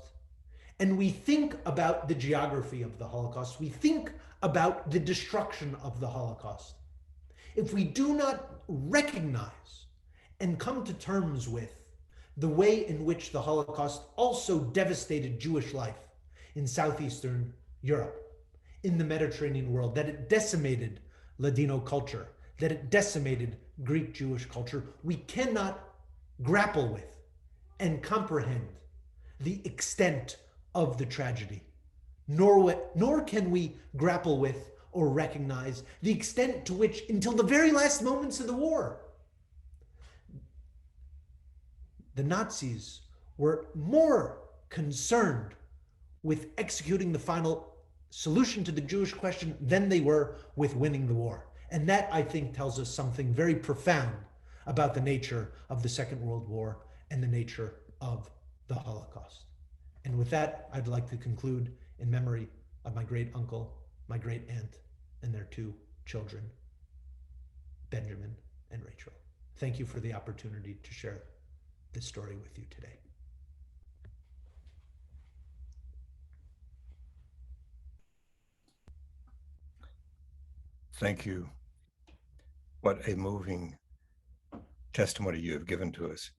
and we think about the geography of the Holocaust, we think about the destruction of the Holocaust. If we do not recognize and come to terms with the way in which the Holocaust also devastated Jewish life in Southeastern Europe, in the Mediterranean world, that it decimated Ladino culture, that it decimated Greek Jewish culture, we cannot grapple with and comprehend the extent of the tragedy, nor can we grapple with or recognize the extent to which, until the very last moments of the war, the Nazis were more concerned with executing the final solution to the Jewish question than they were with winning the war. And that, I think, tells us something very profound about the nature of the Second World War and the nature of the Holocaust. And with that, I'd like to conclude in memory of my great uncle, my great aunt, and their two children, Benjamin and Rachel. Thank you for the opportunity to share this story with you today. Thank you. What a moving testimony you have given to us.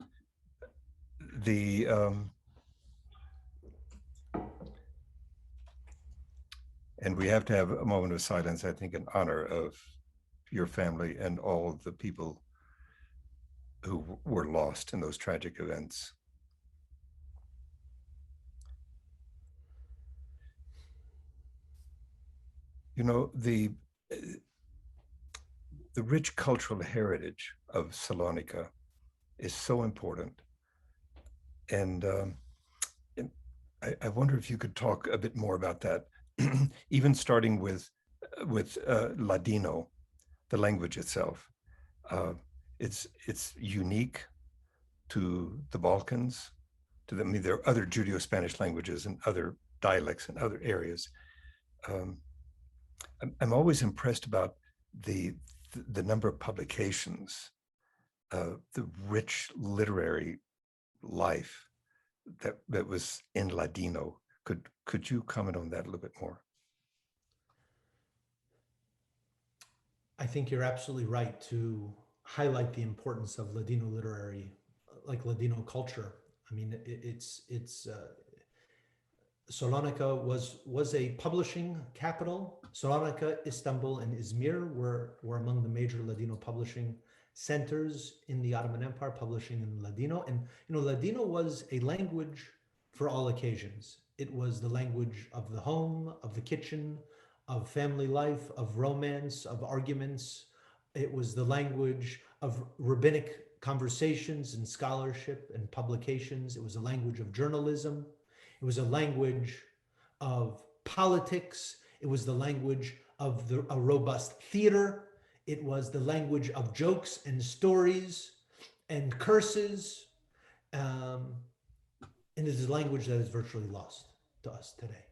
And we have to have a moment of silence, I think, in honor of your family and all of the people who were lost in those tragic events. You know, the rich cultural heritage of Salonika is so important. And I wonder if you could talk a bit more about that, even starting with Ladino, the language itself. It's unique to the Balkans. I mean, there are other Judeo-Spanish languages and other dialects in other areas. I'm always impressed about the number of publications, the rich literary life that was in Ladino. Could you comment on that a little bit more? I think you're absolutely right to highlight the importance of Ladino literary, like Ladino culture. I mean, Salonika was a publishing capital. Salonika, Istanbul, and Izmir were among the major Ladino publishing centers in the Ottoman Empire, publishing in Ladino. And Ladino was a language for all occasions. It was the language of the home, of the kitchen, of family life, of romance, of arguments. It was the language of rabbinic conversations and scholarship and publications. It was a language of journalism. It was a language of politics. It was the language of a robust theater. It was the language of jokes and stories and curses. And it is a language that is virtually lost to us today.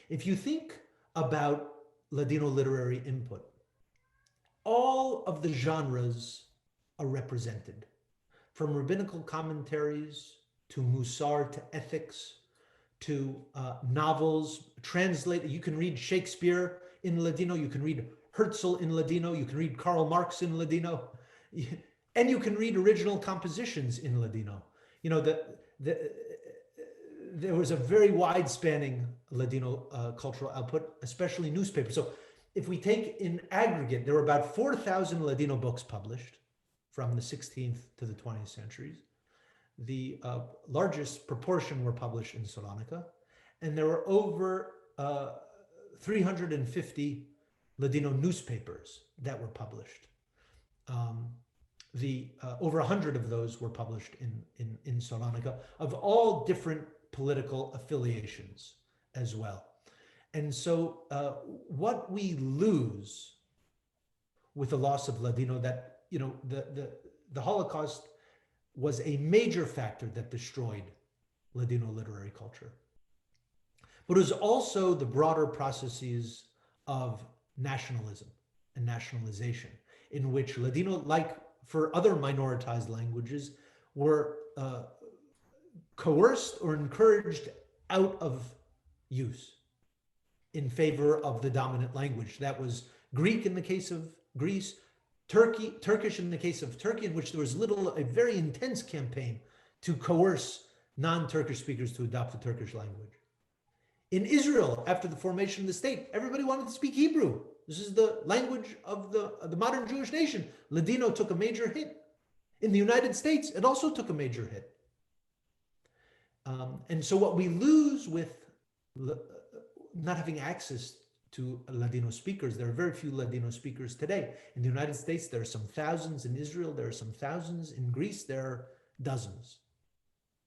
If you think about Ladino literary input, all of the genres are represented, from rabbinical commentaries to Musar to ethics to novels translated. You can read Shakespeare in Ladino, you can read Herzl in Ladino, you can read Karl Marx in Ladino, and you can read original compositions in Ladino. There was a very wide-spanning Ladino cultural output, especially newspapers. So if we take in aggregate, there were about 4,000 Ladino books published from the 16th to the 20th centuries. The largest proportion were published in Salonika, and there were over 350 Ladino newspapers that were published. Over 100 of those were published in Salonika, of all different political affiliations as well. And so what we lose with the loss of Ladino, that the Holocaust was a major factor that destroyed Ladino literary culture. But it was also the broader processes of nationalism and nationalization, in which Ladino, like for other minoritized languages, were coerced or encouraged out of use in favor of the dominant language. That was Greek in the case of Greece, Turkish in the case of Turkey, in which there was a very intense campaign to coerce non-Turkish speakers to adopt the Turkish language. In Israel, after the formation of the state, everybody wanted to speak Hebrew. This is the language of the modern Jewish nation. Ladino took a major hit. In the United States, it also took a major hit. And so what we lose with not having access to Ladino speakers, there are very few Ladino speakers today. In the United States, there are some thousands. In Israel, there are some thousands. In Greece, there are dozens.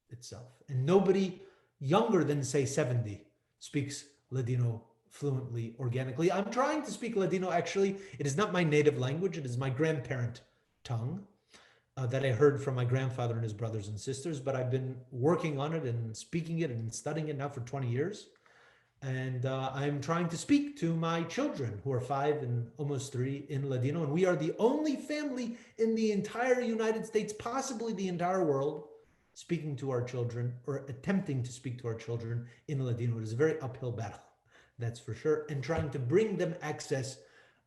itself. And nobody younger than, say, 70 speaks Ladino fluently, organically. I'm trying to speak Ladino, actually. It is not my native language. It is my grandparent tongue that I heard from my grandfather and his brothers and sisters, but I've been working on it and speaking it and studying it now for 20 years. And I'm trying to speak to my children who are 5 and almost 3 in Ladino. And we are the only family in the entire United States, possibly the entire world, speaking to our children or attempting to speak to our children in Ladino. It is a very uphill battle, that's for sure. And trying to bring them access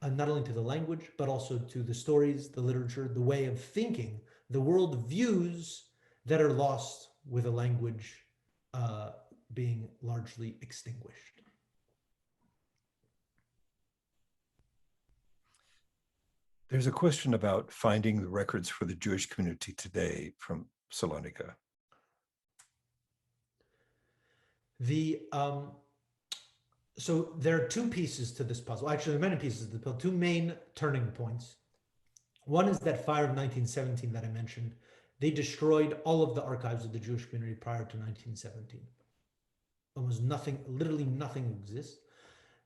not only to the language, but also to the stories, the literature, the way of thinking, the world views that are lost with a language being largely extinguished. There's a question about finding the records for the Jewish community today from Salonica. So there are two pieces to this puzzle. Actually, there are many pieces to the puzzle, two main turning points. One is that fire of 1917 that I mentioned. They destroyed all of the archives of the Jewish community prior to 1917. Almost nothing, literally nothing exists.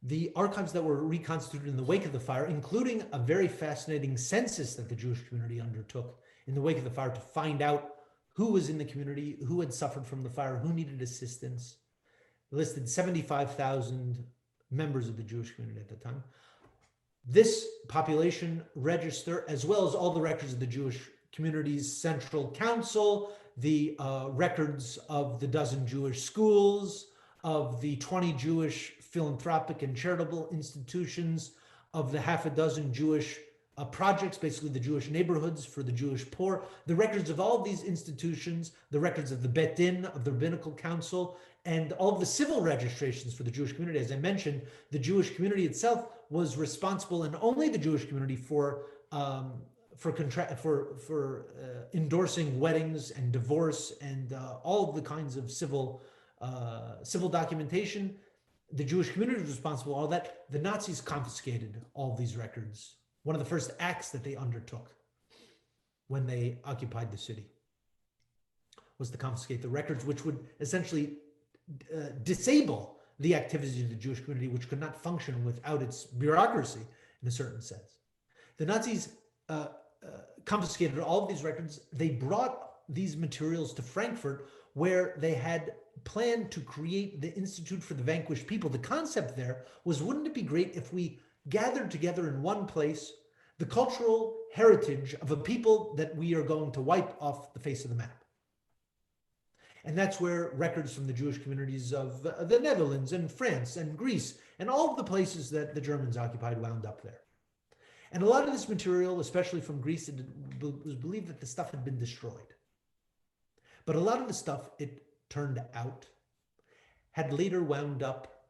The archives that were reconstituted in the wake of the fire, including a very fascinating census that the Jewish community undertook in the wake of the fire to find out who was in the community, who had suffered from the fire, who needed assistance, listed 75,000 members of the Jewish community at the time. This population register, as well as all the records of the Jewish community's central council, the records of the dozen Jewish schools, of the 20 Jewish philanthropic and charitable institutions, of the half a dozen Jewish projects, basically the Jewish neighborhoods for the Jewish poor, the records of all of these institutions, the records of the Bet Din, of the Rabbinical Council, and all of the civil registrations for the Jewish community. As I mentioned, the Jewish community itself was responsible, and only the Jewish community, for endorsing weddings and divorce and all of the kinds of civil documentation. The Jewish community was responsible for all that. The Nazis confiscated all of these records. One of the first acts that they undertook when they occupied the city was to confiscate the records, which would essentially disable the activities of the Jewish community, which could not function without its bureaucracy in a certain sense. The Nazis confiscated all of these records. They brought these materials to Frankfurt, where they had planned to create the Institute for the Vanquished People. The concept there was, wouldn't it be great if we gathered together in one place the cultural heritage of a people that we are going to wipe off the face of the map? And that's where records from the Jewish communities of the Netherlands and France and Greece and all of the places that the Germans occupied wound up there. And a lot of this material, especially from Greece, it was believed that the stuff had been destroyed. But a lot of the stuff, it turned out, had later wound up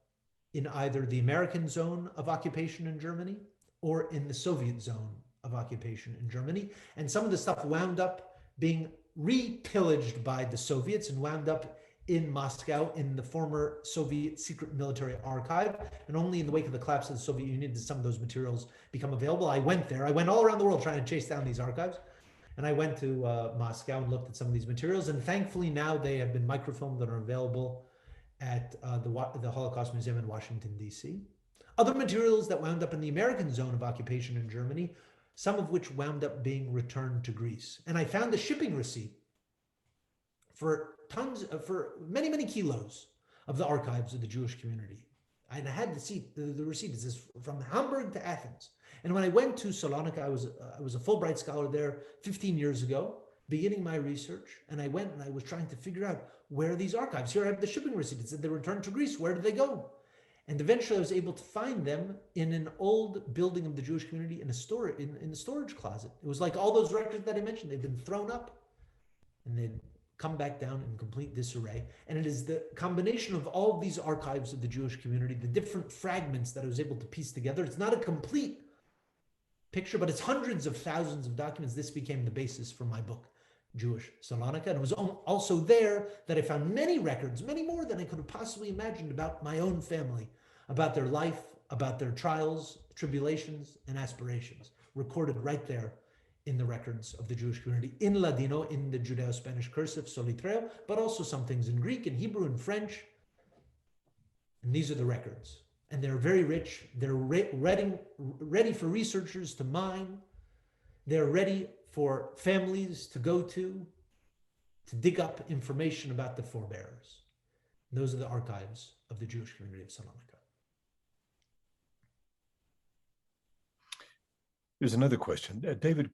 in either the American zone of occupation in Germany or in the Soviet zone of occupation in Germany. And some of the stuff wound up being re-pillaged by the Soviets and wound up in Moscow in the former Soviet secret military archive. And only in the wake of the collapse of the Soviet Union did some of those materials become available. I went there. I went all around the world trying to chase down these archives. And I went to Moscow and looked at some of these materials. And thankfully now they have been microfilmed and are available at the Holocaust Museum in Washington, D.C. Other materials that wound up in the American zone of occupation in Germany, some of which wound up being returned to Greece. And I found a shipping receipt for many, many kilos of the archives of the Jewish community. And I had the receipt. It says from Hamburg to Athens. And when I went to Salonica, I was a Fulbright scholar there 15 years ago, beginning my research. And I went and I was trying to figure out, where are these archives? Here I have the shipping receipt. It said they returned to Greece. Where did they go? And eventually I was able to find them in an old building of the Jewish community in a storage closet. It was like all those records that I mentioned, they'd been thrown up and they'd come back down in complete disarray. And it is the combination of all of these archives of the Jewish community, the different fragments that I was able to piece together. It's not a complete picture, but it's hundreds of thousands of documents. This became the basis for my book, Jewish Salonica. And it was also there that I found many records, many more than I could have possibly imagined, about my own family, about their life, about their trials, tribulations, and aspirations, recorded right there in the records of the Jewish community in Ladino, in the Judeo-Spanish cursive, solitreo, but also some things in Greek and Hebrew and French. And these are the records. And they're very rich. They're ready for researchers to mine. They're ready for families to go to dig up information about the forebears. And those are the archives of the Jewish community of Salonica. There's another question. David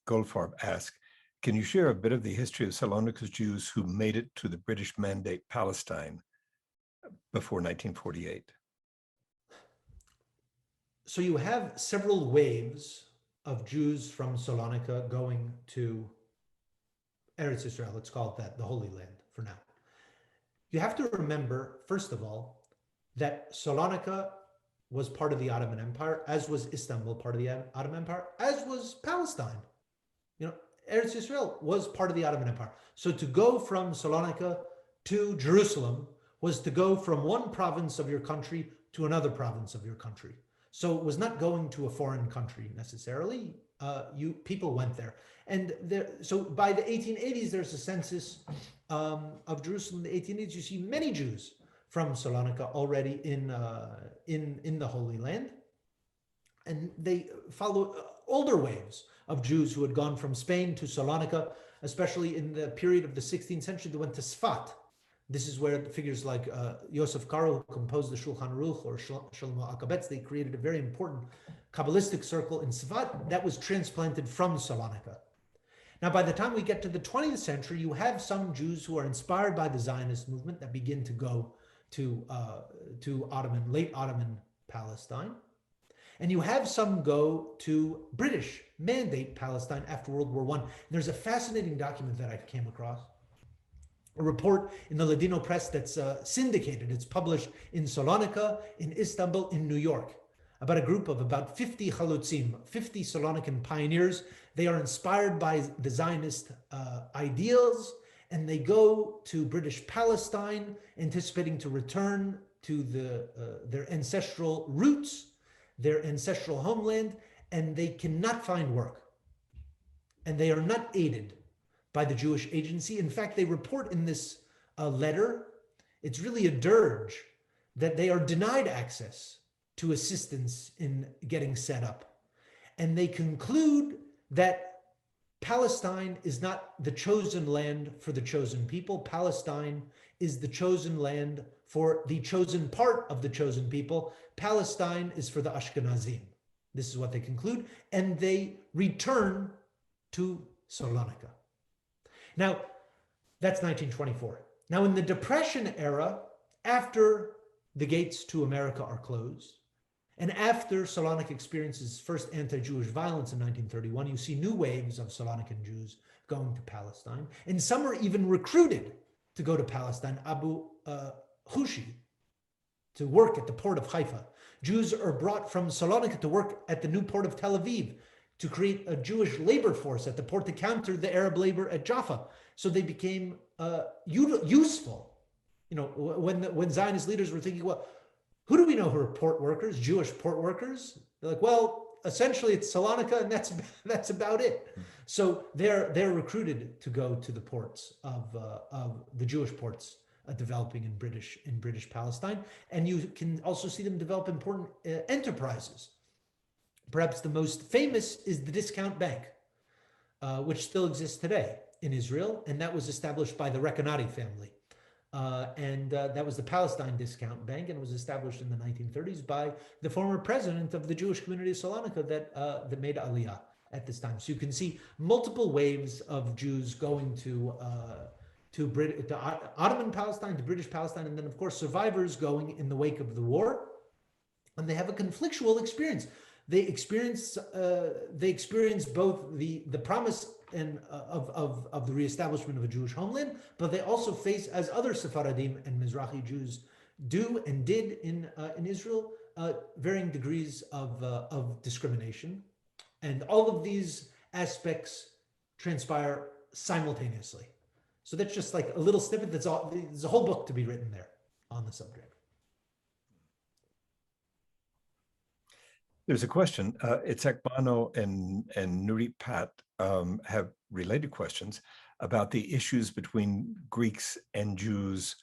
Goldfarb asked, can you share a bit of the history of Salonica's Jews who made it to the British Mandate Palestine before 1948? So you have several waves of Jews from Salonica going to Eretz Israel, let's call it that, the Holy Land for now. You have to remember, first of all, that Salonica was part of the Ottoman Empire, as was Istanbul part of the Ottoman Empire, as was Palestine. You know, Eretz Israel was part of the Ottoman Empire. So to go from Salonica to Jerusalem was to go from one province of your country to another province of your country. So it was not going to a foreign country necessarily. People went there. And so by the 1880s, there's a census of Jerusalem. In the 1880s, you see many Jews from Salonica already in the Holy Land. And they follow older waves of Jews who had gone from Spain to Salonica, especially in the period of the 16th century. They went to Sfat. This is where figures like Yosef Karo, who composed the Shulchan Aruch, or Shlomo Akabetz, they created a very important Kabbalistic circle in Sfat that was transplanted from Salonica. Now, by the time we get to the 20th century, you have some Jews who are inspired by the Zionist movement that begin to go to late Ottoman Palestine. And you have some go to British Mandate Palestine after World War I. And there's a fascinating document that I came across, a report in the Ladino press that's syndicated. It's published in Salonica, in Istanbul, in New York, about a group of about 50 Chalutzim, 50 Salonican pioneers. They are inspired by the Zionist ideals, and they go to British Palestine, anticipating to return to their ancestral roots, their ancestral homeland, and they cannot find work. And they are not aided by the Jewish agency. In fact, they report in this letter, it's really a dirge, that they are denied access to assistance in getting set up. And they conclude that Palestine is not the chosen land for the chosen people. Palestine is the chosen land for the chosen part of the chosen people. Palestine is for the Ashkenazim. This is what they conclude. And they return to Salonica. Now, that's 1924. Now, in the Depression era, after the gates to America are closed, and after Salonica experiences first anti-Jewish violence in 1931, you see new waves of Salonican Jews going to Palestine. And some are even recruited to go to Palestine. Abu Hushi, to work at the port of Haifa. Jews are brought from Salonica to work at the new port of Tel Aviv, to create a Jewish labor force at the port to counter the Arab labor at Jaffa. So they became useful. You know, when Zionist leaders were thinking, well, who do we know who are port workers, Jewish port workers? They're like, well, essentially it's Salonica, and that's about it. So they're recruited to go to the ports of the Jewish ports developing in British Palestine, and you can also see them develop important enterprises. Perhaps the most famous is the Discount Bank, which still exists today in Israel, and that was established by the Rekanati family. And that was the Palestine Discount Bank, and it was established in the 1930s by the former president of the Jewish community of Salonica that made Aliyah at this time. So you can see multiple waves of Jews going to Ottoman Palestine, to British Palestine, and then of course survivors going in the wake of the war, and they have a conflictual experience. They experience both the promise and of the reestablishment of a Jewish homeland, but they also face, as other Sephardim and Mizrahi Jews do and did in Israel, varying degrees of discrimination, and all of these aspects transpire simultaneously. So that's just like a little snippet. There's a whole book to be written there on the subject. There's a question. Itzhak Bano and Nurit Pat have related questions about the issues between Greeks and Jews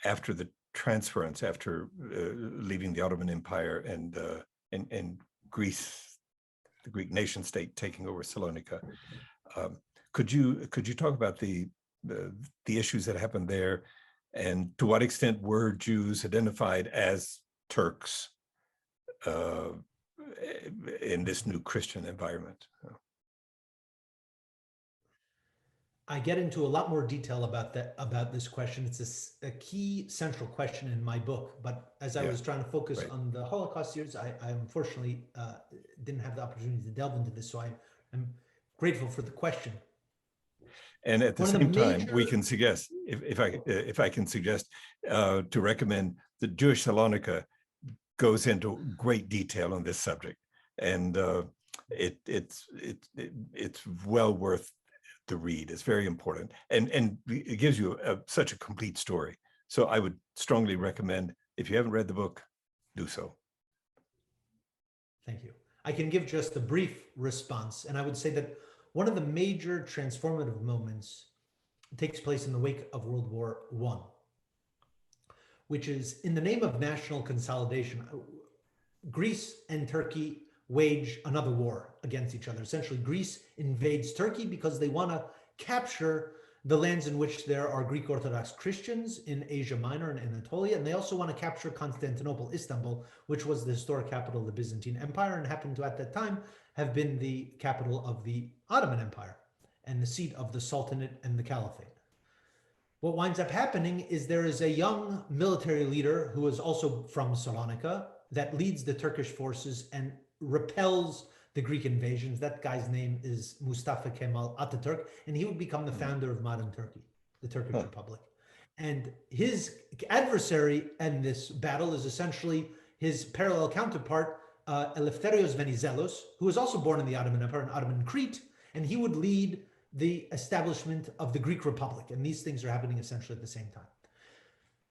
after the transference, after leaving the Ottoman Empire and Greece, the Greek nation state taking over Salonika. Could you talk about the issues that happened there, and to what extent were Jews identified as Turks in this new Christian environment? I get into a lot more detail about this question. It's a key central question in my book. But as I was trying to focus on the Holocaust years, I unfortunately didn't have the opportunity to delve into this. So I'm grateful for the question. And at the same time, we can suggest, if I can suggest, to recommend the Jewish Salonica goes into great detail on this subject, and it's well worth the read. It's very important, and it gives you such a complete story. So I would strongly recommend, if you haven't read the book, do so. Thank you. I can give just a brief response, and I would say that one of the major transformative moments takes place in the wake of World War I, which is, in the name of national consolidation, Greece and Turkey wage another war against each other. Essentially, Greece invades Turkey because they want to capture the lands in which there are Greek Orthodox Christians in Asia Minor and Anatolia, and they also want to capture Constantinople, Istanbul, which was the historic capital of the Byzantine Empire and happened to, at that time, have been the capital of the Ottoman Empire and the seat of the Sultanate and the Caliphate. What winds up happening is there is a young military leader who is also from Salonika that leads the Turkish forces and repels the Greek invasions. That guy's name is Mustafa Kemal Atatürk, and he would become the founder of modern Turkey, the Turkish Republic. And his adversary in this battle is essentially his parallel counterpart, Eleftherios Venizelos, who was also born in the Ottoman Empire, in Ottoman Crete, and he would lead the establishment of the Greek Republic. And these things are happening essentially at the same time.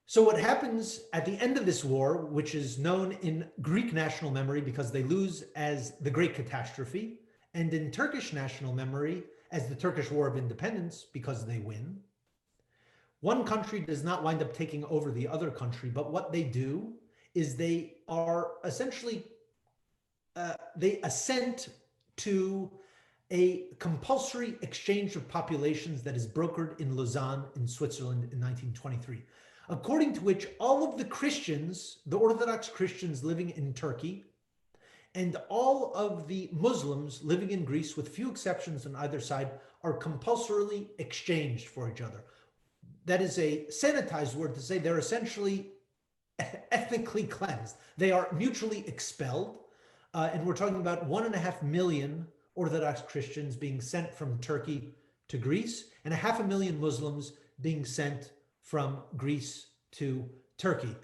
So what happens at the end of this war, which is known in Greek national memory because they lose as the Great Catastrophe, and in Turkish national memory as the Turkish War of Independence because they win, one country does not wind up taking over the other country, but what they do is they are essentially, they assent to a compulsory exchange of populations that is brokered in Lausanne in Switzerland in 1923. According to which all of the Christians, the Orthodox Christians living in Turkey, and all of the Muslims living in Greece, with few exceptions on either side, are compulsorily exchanged for each other. That is a sanitized word to say they're essentially ethnically cleansed. They are mutually expelled, and we're talking about 1.5 million Orthodox Christians being sent from Turkey to Greece, and 500,000 Muslims being sent from Greece to Turkey.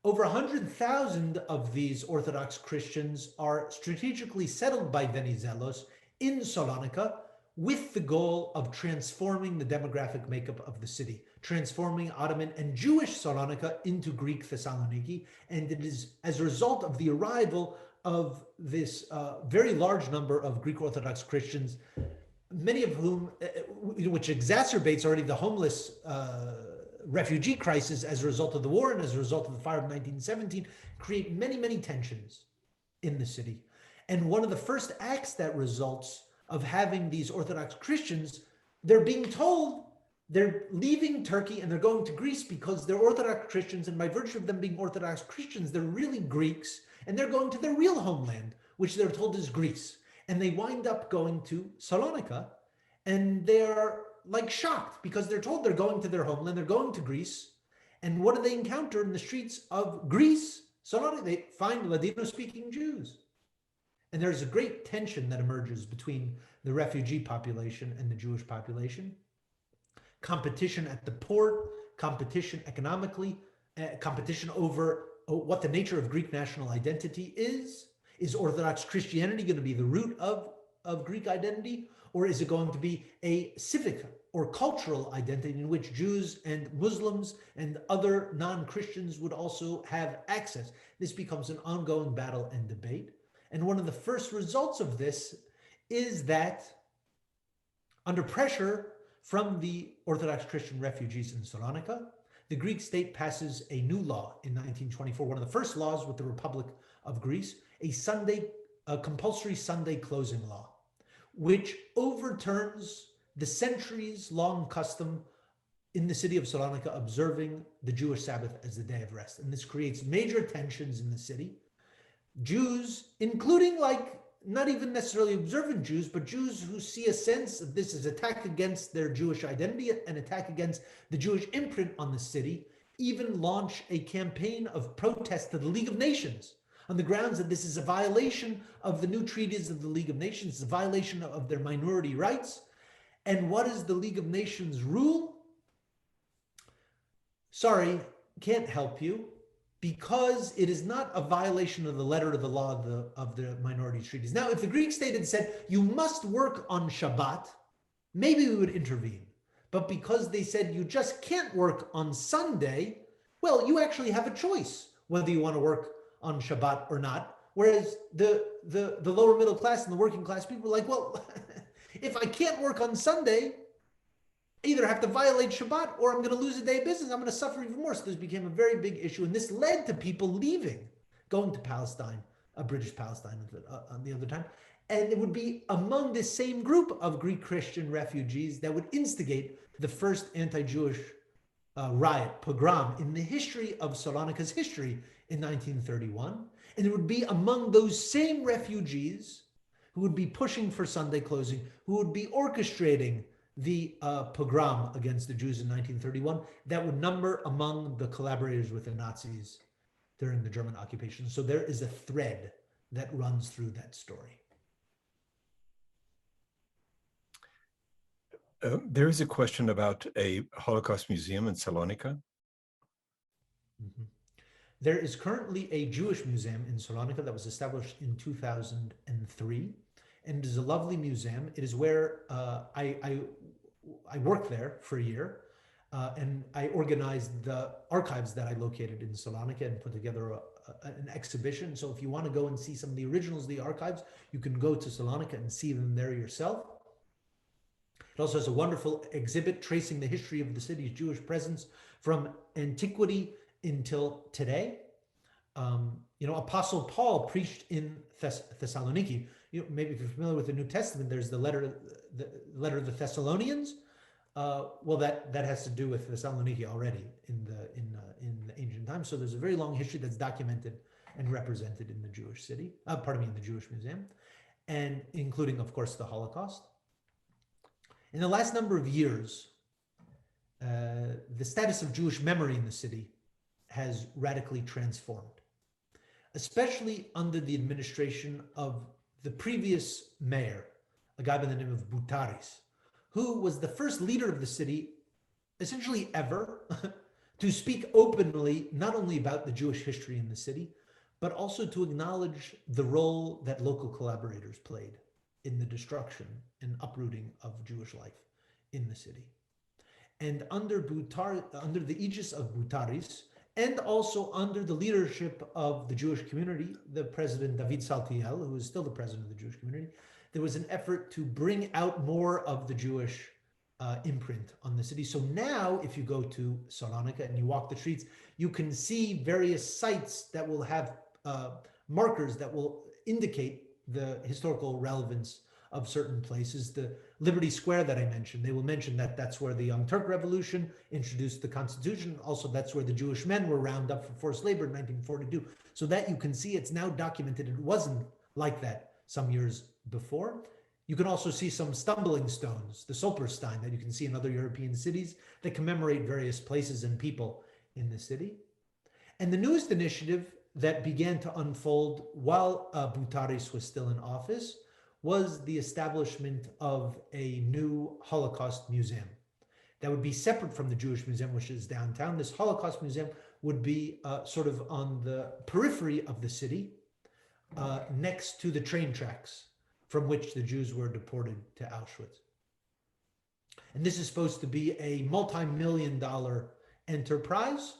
Over 100,000 of these Orthodox Christians are strategically settled by Venizelos in Salonika with the goal of transforming the demographic makeup of the city, transforming Ottoman and Jewish Salonika into Greek Thessaloniki. And it is as a result of the arrival of this very large number of Greek Orthodox Christians, many of whom, which exacerbates already the homeless refugee crisis as a result of the war and as a result of the fire of 1917, create many, many tensions in the city. And one of the first acts that results of having these Orthodox Christians, they're being told they're leaving Turkey and they're going to Greece because they're Orthodox Christians, and by virtue of them being Orthodox Christians, they're really Greeks, and they're going to their real homeland, which they're told is Greece. And they wind up going to Salonika, and they're like shocked because they're told they're going to their homeland, they're going to Greece. And what do they encounter in the streets of Greece, Salonika? They find Ladino-speaking Jews. And there's a great tension that emerges between the refugee population and the Jewish population. Competition at the port, competition economically, competition over what the nature of Greek national identity is. Is Orthodox Christianity going to be the root of Greek identity? Or is it going to be a civic or cultural identity in which Jews and Muslims and other non-Christians would also have access? This becomes an ongoing battle and debate. And one of the first results of this is that under pressure from the Orthodox Christian refugees in Salonika, the Greek state passes a new law in 1924, one of the first laws with the Republic of Greece, a compulsory Sunday closing law, which overturns the centuries-long custom in the city of Salonika observing the Jewish Sabbath as the day of rest. And this creates major tensions in the city. Jews, including not even necessarily observant Jews, but Jews who see a sense of this as attack against their Jewish identity, an attack against the Jewish imprint on the city, even launch a campaign of protest to the League of Nations on the grounds that this is a violation of the new treaties of the League of Nations, it's a violation of their minority rights. And what is the League of Nations rule? Sorry, can't help you, because it is not a violation of the letter of the law of the minority treaties. Now, if the Greek state had said, you must work on Shabbat, maybe we would intervene. But because they said you just can't work on Sunday, well, you actually have a choice whether you want to work on Shabbat or not. Whereas the lower middle class and the working class people are like, well, if I can't work on Sunday, I either have to violate Shabbat or I'm going to lose a day of business. I'm going to suffer even more. So this became a very big issue. And this led to people leaving, going to Palestine, British Palestine on the other time. And it would be among this same group of Greek Christian refugees that would instigate the first anti-Jewish riot, pogrom, in the history of Salonika's history in 1931. And it would be among those same refugees who would be pushing for Sunday closing, who would be orchestrating the pogrom against the Jews in 1931, that would number among the collaborators with the Nazis during the German occupation. So there is a thread that runs through that story. There is a question about a Holocaust museum in Salonika. Mm-hmm. There is currently a Jewish museum in Salonika that was established in 2003, and it is a lovely museum. It is where I worked there for a year, and I organized the archives that I located in Salonika and put together an exhibition. So if you want to go and see some of the originals of the archives, you can go to Salonika and see them there yourself. It also has a wonderful exhibit tracing the history of the city's Jewish presence from antiquity until today. Apostle Paul preached in Thessaloniki. Maybe if you're familiar with the New Testament, there's the letter of the Thessalonians. Well, that has to do with Thessaloniki already in the ancient times. So there's a very long history that's documented and represented in the Jewish city. In the Jewish Museum, and including, of course, the Holocaust. In the last number of years, the status of Jewish memory in the city has radically transformed, especially under the administration of the previous mayor, a guy by the name of Boutaris, who was the first leader of the city, essentially ever, to speak openly, not only about the Jewish history in the city, but also to acknowledge the role that local collaborators played in the destruction and uprooting of Jewish life in the city. And under the aegis of Boutaris, and also under the leadership of the Jewish community, the president David Saltiel, who is still the president of the Jewish community, there was an effort to bring out more of the Jewish imprint on the city. So now, if you go to Salonika and you walk the streets, you can see various sites that will have markers that will indicate the historical relevance of certain places. The Liberty Square that I mentioned, they will mention that that's where the Young Turk Revolution introduced the Constitution. Also, that's where the Jewish men were rounded up for forced labor in 1942. So that you can see it's now documented. It wasn't like that some years before. You can also see some stumbling stones, the Soperstein, that you can see in other European cities that commemorate various places and people in the city. And the newest initiative that began to unfold while Boutaris was still in office was the establishment of a new Holocaust museum that would be separate from the Jewish Museum, which is downtown. This Holocaust museum would be sort of on the periphery of the city, next to the train tracks from which the Jews were deported to Auschwitz. And this is supposed to be a multi-million-dollar enterprise.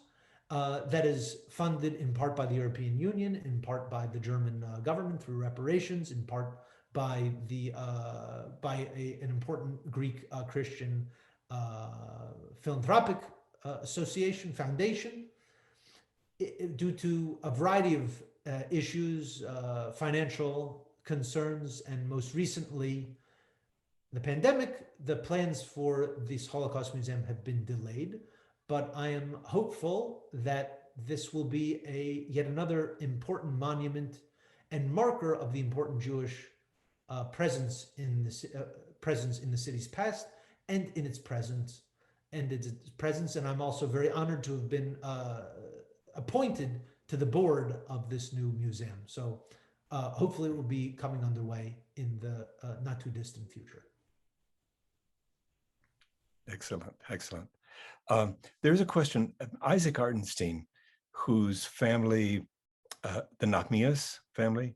that is funded in part by the European Union, in part by the German government through reparations, in part by an important Greek Christian philanthropic association, foundation, due to a variety of issues, financial concerns, and most recently, the pandemic. The plans for this Holocaust Museum have been delayed, but I am hopeful that this will be yet another important monument and marker of the important Jewish presence in the city's past and in its present. And I'm also very honored to have been appointed to the board of this new museum. So hopefully it will be coming underway in the not too distant future. Excellent, excellent. There's a question, Isaac Artenstein, whose family, the Nahmias family,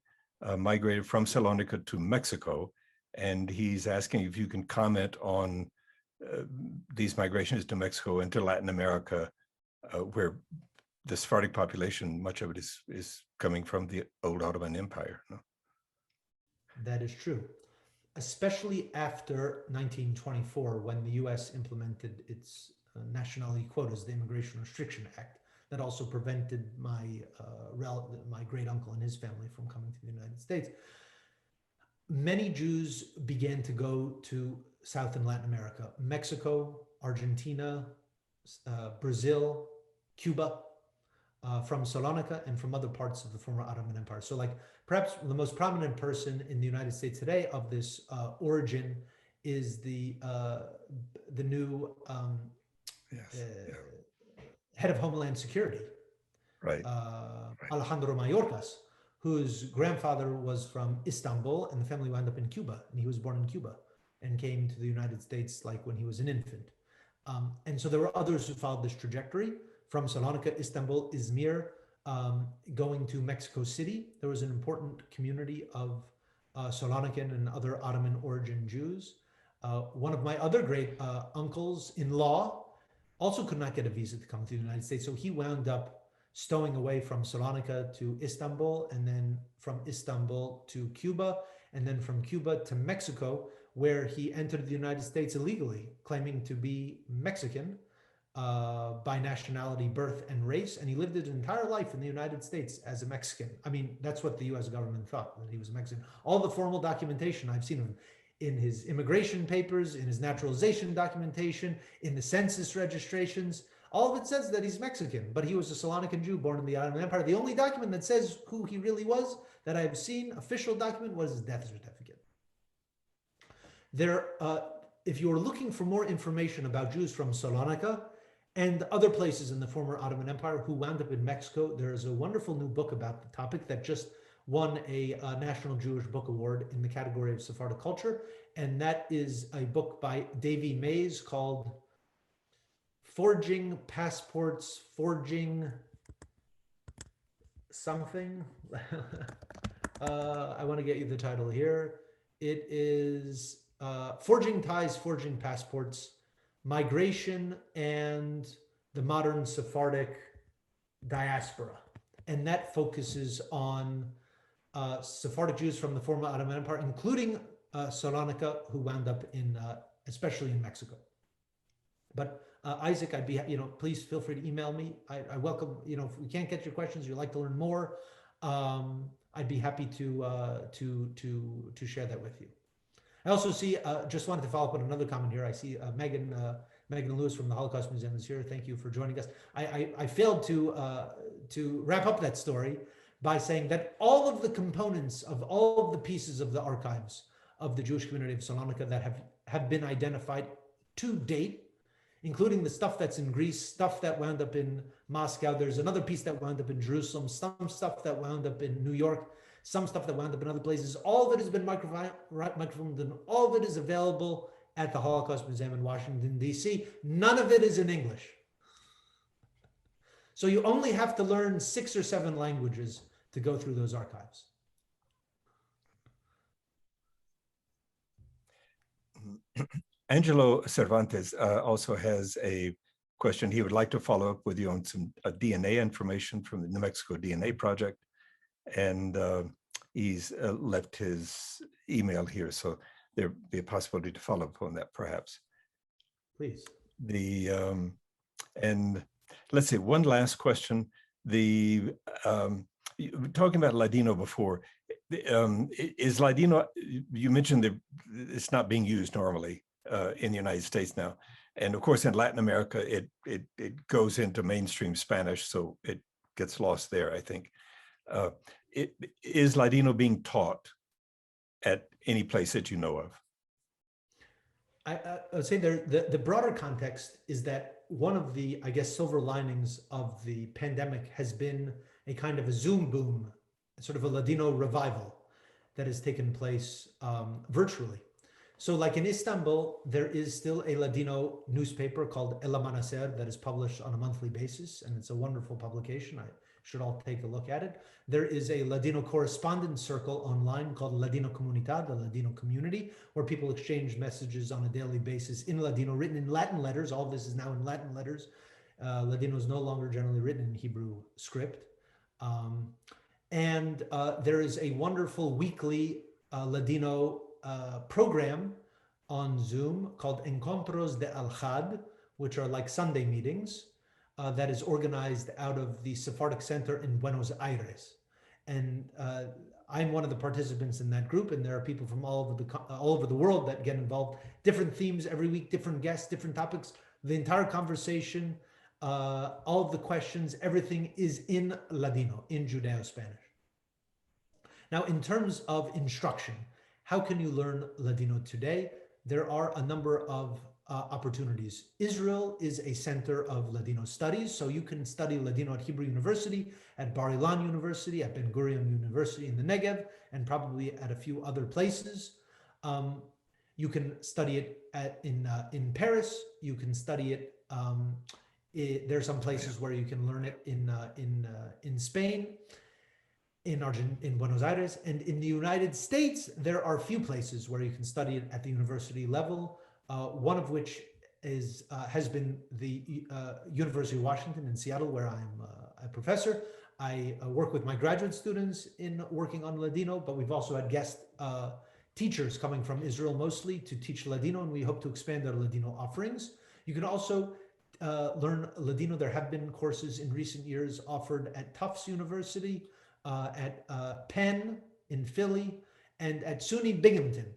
migrated from Salonica to Mexico, and he's asking if you can comment on these migrations to Mexico and to Latin America, where the Sephardic population, much of it is coming from the old Ottoman Empire. No? That is true, especially after 1924, when the U.S. implemented its nationality quotas, the Immigration Restriction Act, that also prevented my great uncle and his family from coming to the United States. Many Jews began to go to South and Latin America, Mexico, Argentina, Brazil, Cuba, from Salonica and from other parts of the former Ottoman Empire. So like perhaps the most prominent person in the United States today of this origin is the new head of Homeland Security, right. Alejandro Mayorkas, whose grandfather was from Istanbul, and the family wound up in Cuba, and he was born in Cuba and came to the United States like when he was an infant. And so there were others who followed this trajectory from Salonica, Istanbul, Izmir, going to Mexico City. There was an important community of Salonican and other Ottoman origin Jews. One of my other great uncles-in-law also could not get a visa to come to the United States, so he wound up stowing away from Salonica to Istanbul, and then from Istanbul to Cuba, and then from Cuba to Mexico, where he entered the United States illegally, claiming to be Mexican by nationality, birth, and race. And he lived his entire life in the United States as a Mexican. I mean, that's what the US government thought, that he was Mexican. All the formal documentation I've seen of him in his immigration papers, in his naturalization documentation, in the census registrations, all of it says that he's Mexican, but he was a Salonican Jew born in the Ottoman Empire. The only document that says who he really was that I've seen, official document, was his death certificate. There, if you're looking for more information about Jews from Salonica and other places in the former Ottoman Empire who wound up in Mexico, there is a wonderful new book about the topic that just won a National Jewish Book Award in the category of Sephardic culture, and that is a book by Davy Mays called Forging Passports, Forging something. I want to get you the title here. It is Forging Ties, Forging Passports, Migration and the Modern Sephardic Diaspora. And that focuses on Sephardic Jews from the former Ottoman Empire, including Salonica, who wound up in, especially in Mexico. But Isaac, I'd be, please feel free to email me. I welcome, if we can't get your questions, you'd like to learn more, I'd be happy to share that with you. I also see, just wanted to follow up on another comment here. I see Megan Lewis from the Holocaust Museum is here. Thank you for joining us. I failed to wrap up that story by saying that all of the components of all of the pieces of the archives of the Jewish community of Salonica that have been identified to date, including the stuff that's in Greece, stuff that wound up in Moscow. There's another piece that wound up in Jerusalem, some stuff that wound up in New York, some stuff that wound up in other places. All of it has been microfilmed, and all of it is available at the Holocaust Museum in Washington, D.C. None of it is in English. So you only have to learn 6 or 7 languages to go through those archives. Angelo Cervantes also has a question. He would like to follow up with you on some DNA information from the New Mexico DNA Project. And he's left his email here. So there'd be a possibility to follow up on that perhaps. Please. And let's see, one last question. Talking about Ladino before, is Ladino, you mentioned that it's not being used normally in the United States now. And of course, in Latin America, it goes into mainstream Spanish, so it gets lost there, I think. Is Ladino being taught at any place that you know of? I would say the broader context is that one of the, I guess, silver linings of the pandemic has been a kind of a Zoom boom, sort of a Ladino revival that has taken place virtually. So like in Istanbul, there is still a Ladino newspaper called El Amanecer that is published on a monthly basis, and it's a wonderful publication. I should all take a look at it. There is a Ladino correspondence circle online called Ladino Comunidad, the Ladino community, where people exchange messages on a daily basis in Ladino, written in Latin letters. All this is now in Latin letters. Ladino is no longer generally written in Hebrew script. And there is a wonderful weekly Ladino program on Zoom called Encontros de Al-Had, which are like Sunday meetings. That is organized out of the Sephardic Center in Buenos Aires. And I'm one of the participants in that group, and there are people from all over the world that get involved. Different themes every week, different guests, different topics. The entire conversation, all of the questions, everything is in Ladino, in Judeo-Spanish. Now, in terms of instruction, how can you learn Ladino today? There are a number of opportunities. Israel is a center of Ladino studies, so you can study Ladino at Hebrew University, at Bar Ilan University, at Ben Gurion University in the Negev, and probably at a few other places. You can study it in Paris. You can study it. There are some places where you can learn it in Spain, in Buenos Aires, and in the United States. There are a few places where you can study it at the university level. One of which has been the University of Washington in Seattle, where I'm a professor. I work with my graduate students in working on Ladino, but we've also had guest teachers coming from Israel mostly to teach Ladino, and we hope to expand our Ladino offerings. You can also learn Ladino. There have been courses in recent years offered at Tufts University, at Penn in Philly, and at SUNY Binghamton.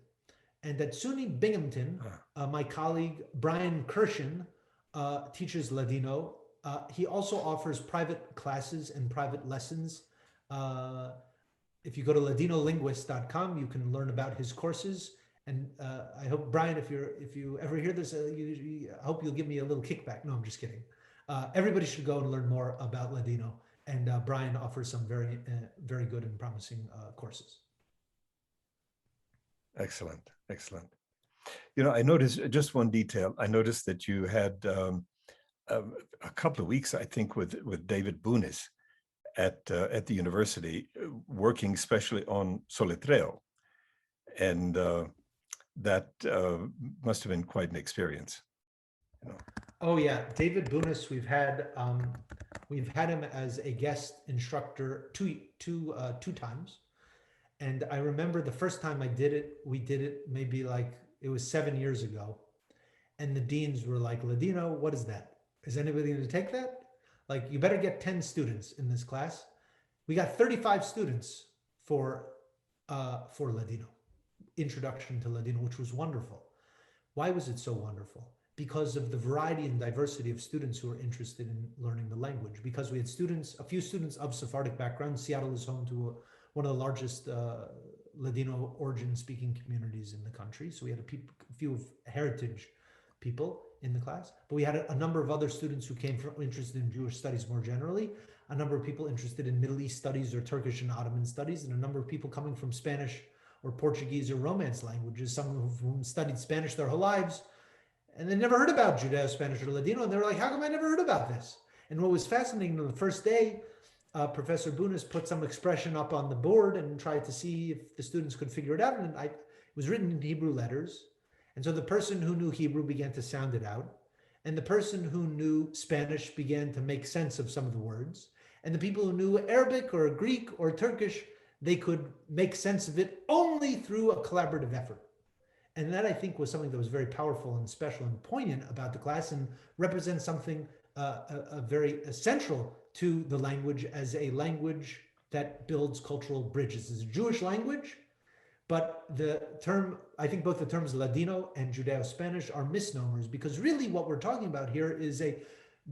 And at SUNY Binghamton, my colleague Brian Kirshen teaches Ladino. He also offers private classes and private lessons. If you go to ladinolinguist.com, you can learn about his courses. And I hope, Brian, if you ever hear this, I hope you'll give me a little kickback. No, I'm just kidding. Everybody should go and learn more about Ladino. And Brian offers some very, very good and promising courses. Excellent, excellent. You know, I noticed just one detail. I noticed that you had a couple of weeks, I think, with David Bunis at the university, working especially on soletreo, and that must have been quite an experience. You know. Oh yeah, David Bunis. We've had him as a guest instructor two times. And I remember the first time I did it, we did it maybe like, it was 7 years ago. And the deans were like, Ladino, what is that? Is anybody going to take that? Like, you better get 10 students in this class. We got 35 students for Ladino, introduction to Ladino, which was wonderful. Why was it so wonderful? Because of the variety and diversity of students who are interested in learning the language. Because we had a few students of Sephardic background. Seattle is home to one of the largest Ladino origin speaking communities in the country. So we had a few of heritage people in the class, but we had a number of other students who came from interested in Jewish studies more generally, a number of people interested in Middle East studies or Turkish and Ottoman studies, and a number of people coming from Spanish or Portuguese or Romance languages, some of whom studied Spanish their whole lives, and they never heard about Judeo-Spanish or Ladino, and they were like, how come I never heard about this? And what was fascinating on the first day, Professor Bunis put some expression up on the board and tried to see if the students could figure it out. And it was written in Hebrew letters. And so the person who knew Hebrew began to sound it out. And the person who knew Spanish began to make sense of some of the words. And the people who knew Arabic or Greek or Turkish, they could make sense of it only through a collaborative effort. And that, I think, was something that was very powerful and special and poignant about the class, and represents something very essential to the language as a language that builds cultural bridges. It's a Jewish language, but the term, I think both the terms Ladino and Judeo-Spanish are misnomers, because really what we're talking about here is a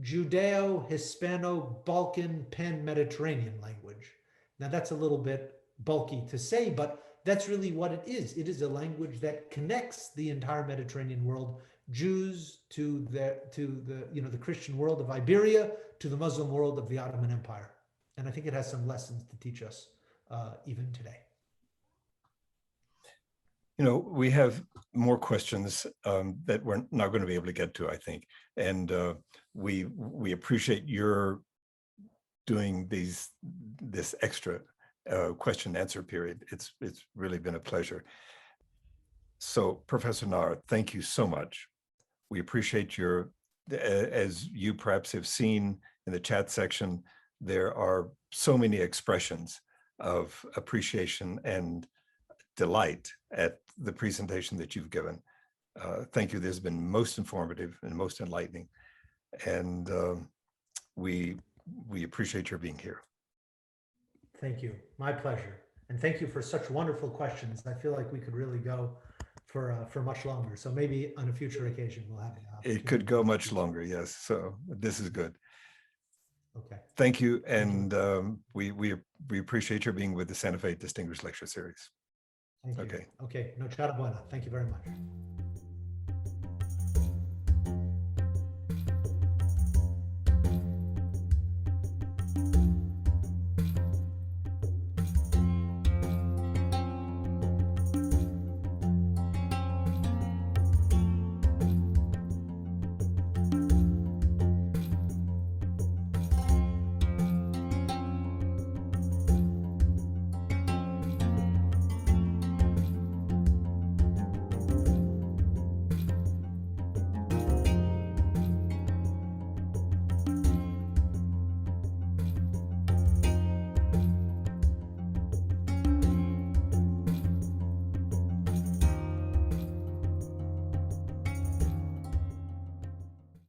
Judeo-Hispano-Balkan pan-Mediterranean language. Now that's a little bit bulky to say, but that's really what it is. It is a language that connects the entire Mediterranean world, Jews to the Christian world of Iberia, to the Muslim world of the Ottoman Empire. And I think it has some lessons to teach us even today. We have more questions that we're not going to be able to get to, I think. And we appreciate your doing this extra question and answer period. It's really been a pleasure. So Professor Naar, thank you so much. We appreciate as you perhaps have seen in the chat section, there are so many expressions of appreciation and delight at the presentation that you've given. Thank you. This has been most informative and most enlightening. And we appreciate your being here. Thank you. My pleasure. And thank you for such wonderful questions. I feel like we could really go for much longer. So maybe on a future occasion we'll have it could go much longer, yes. So this is good. Okay. Thank you. And we appreciate your being with the Santa Fe Distinguished Lecture Series. Thank you. Okay. Okay. No, chara buena. Thank you very much.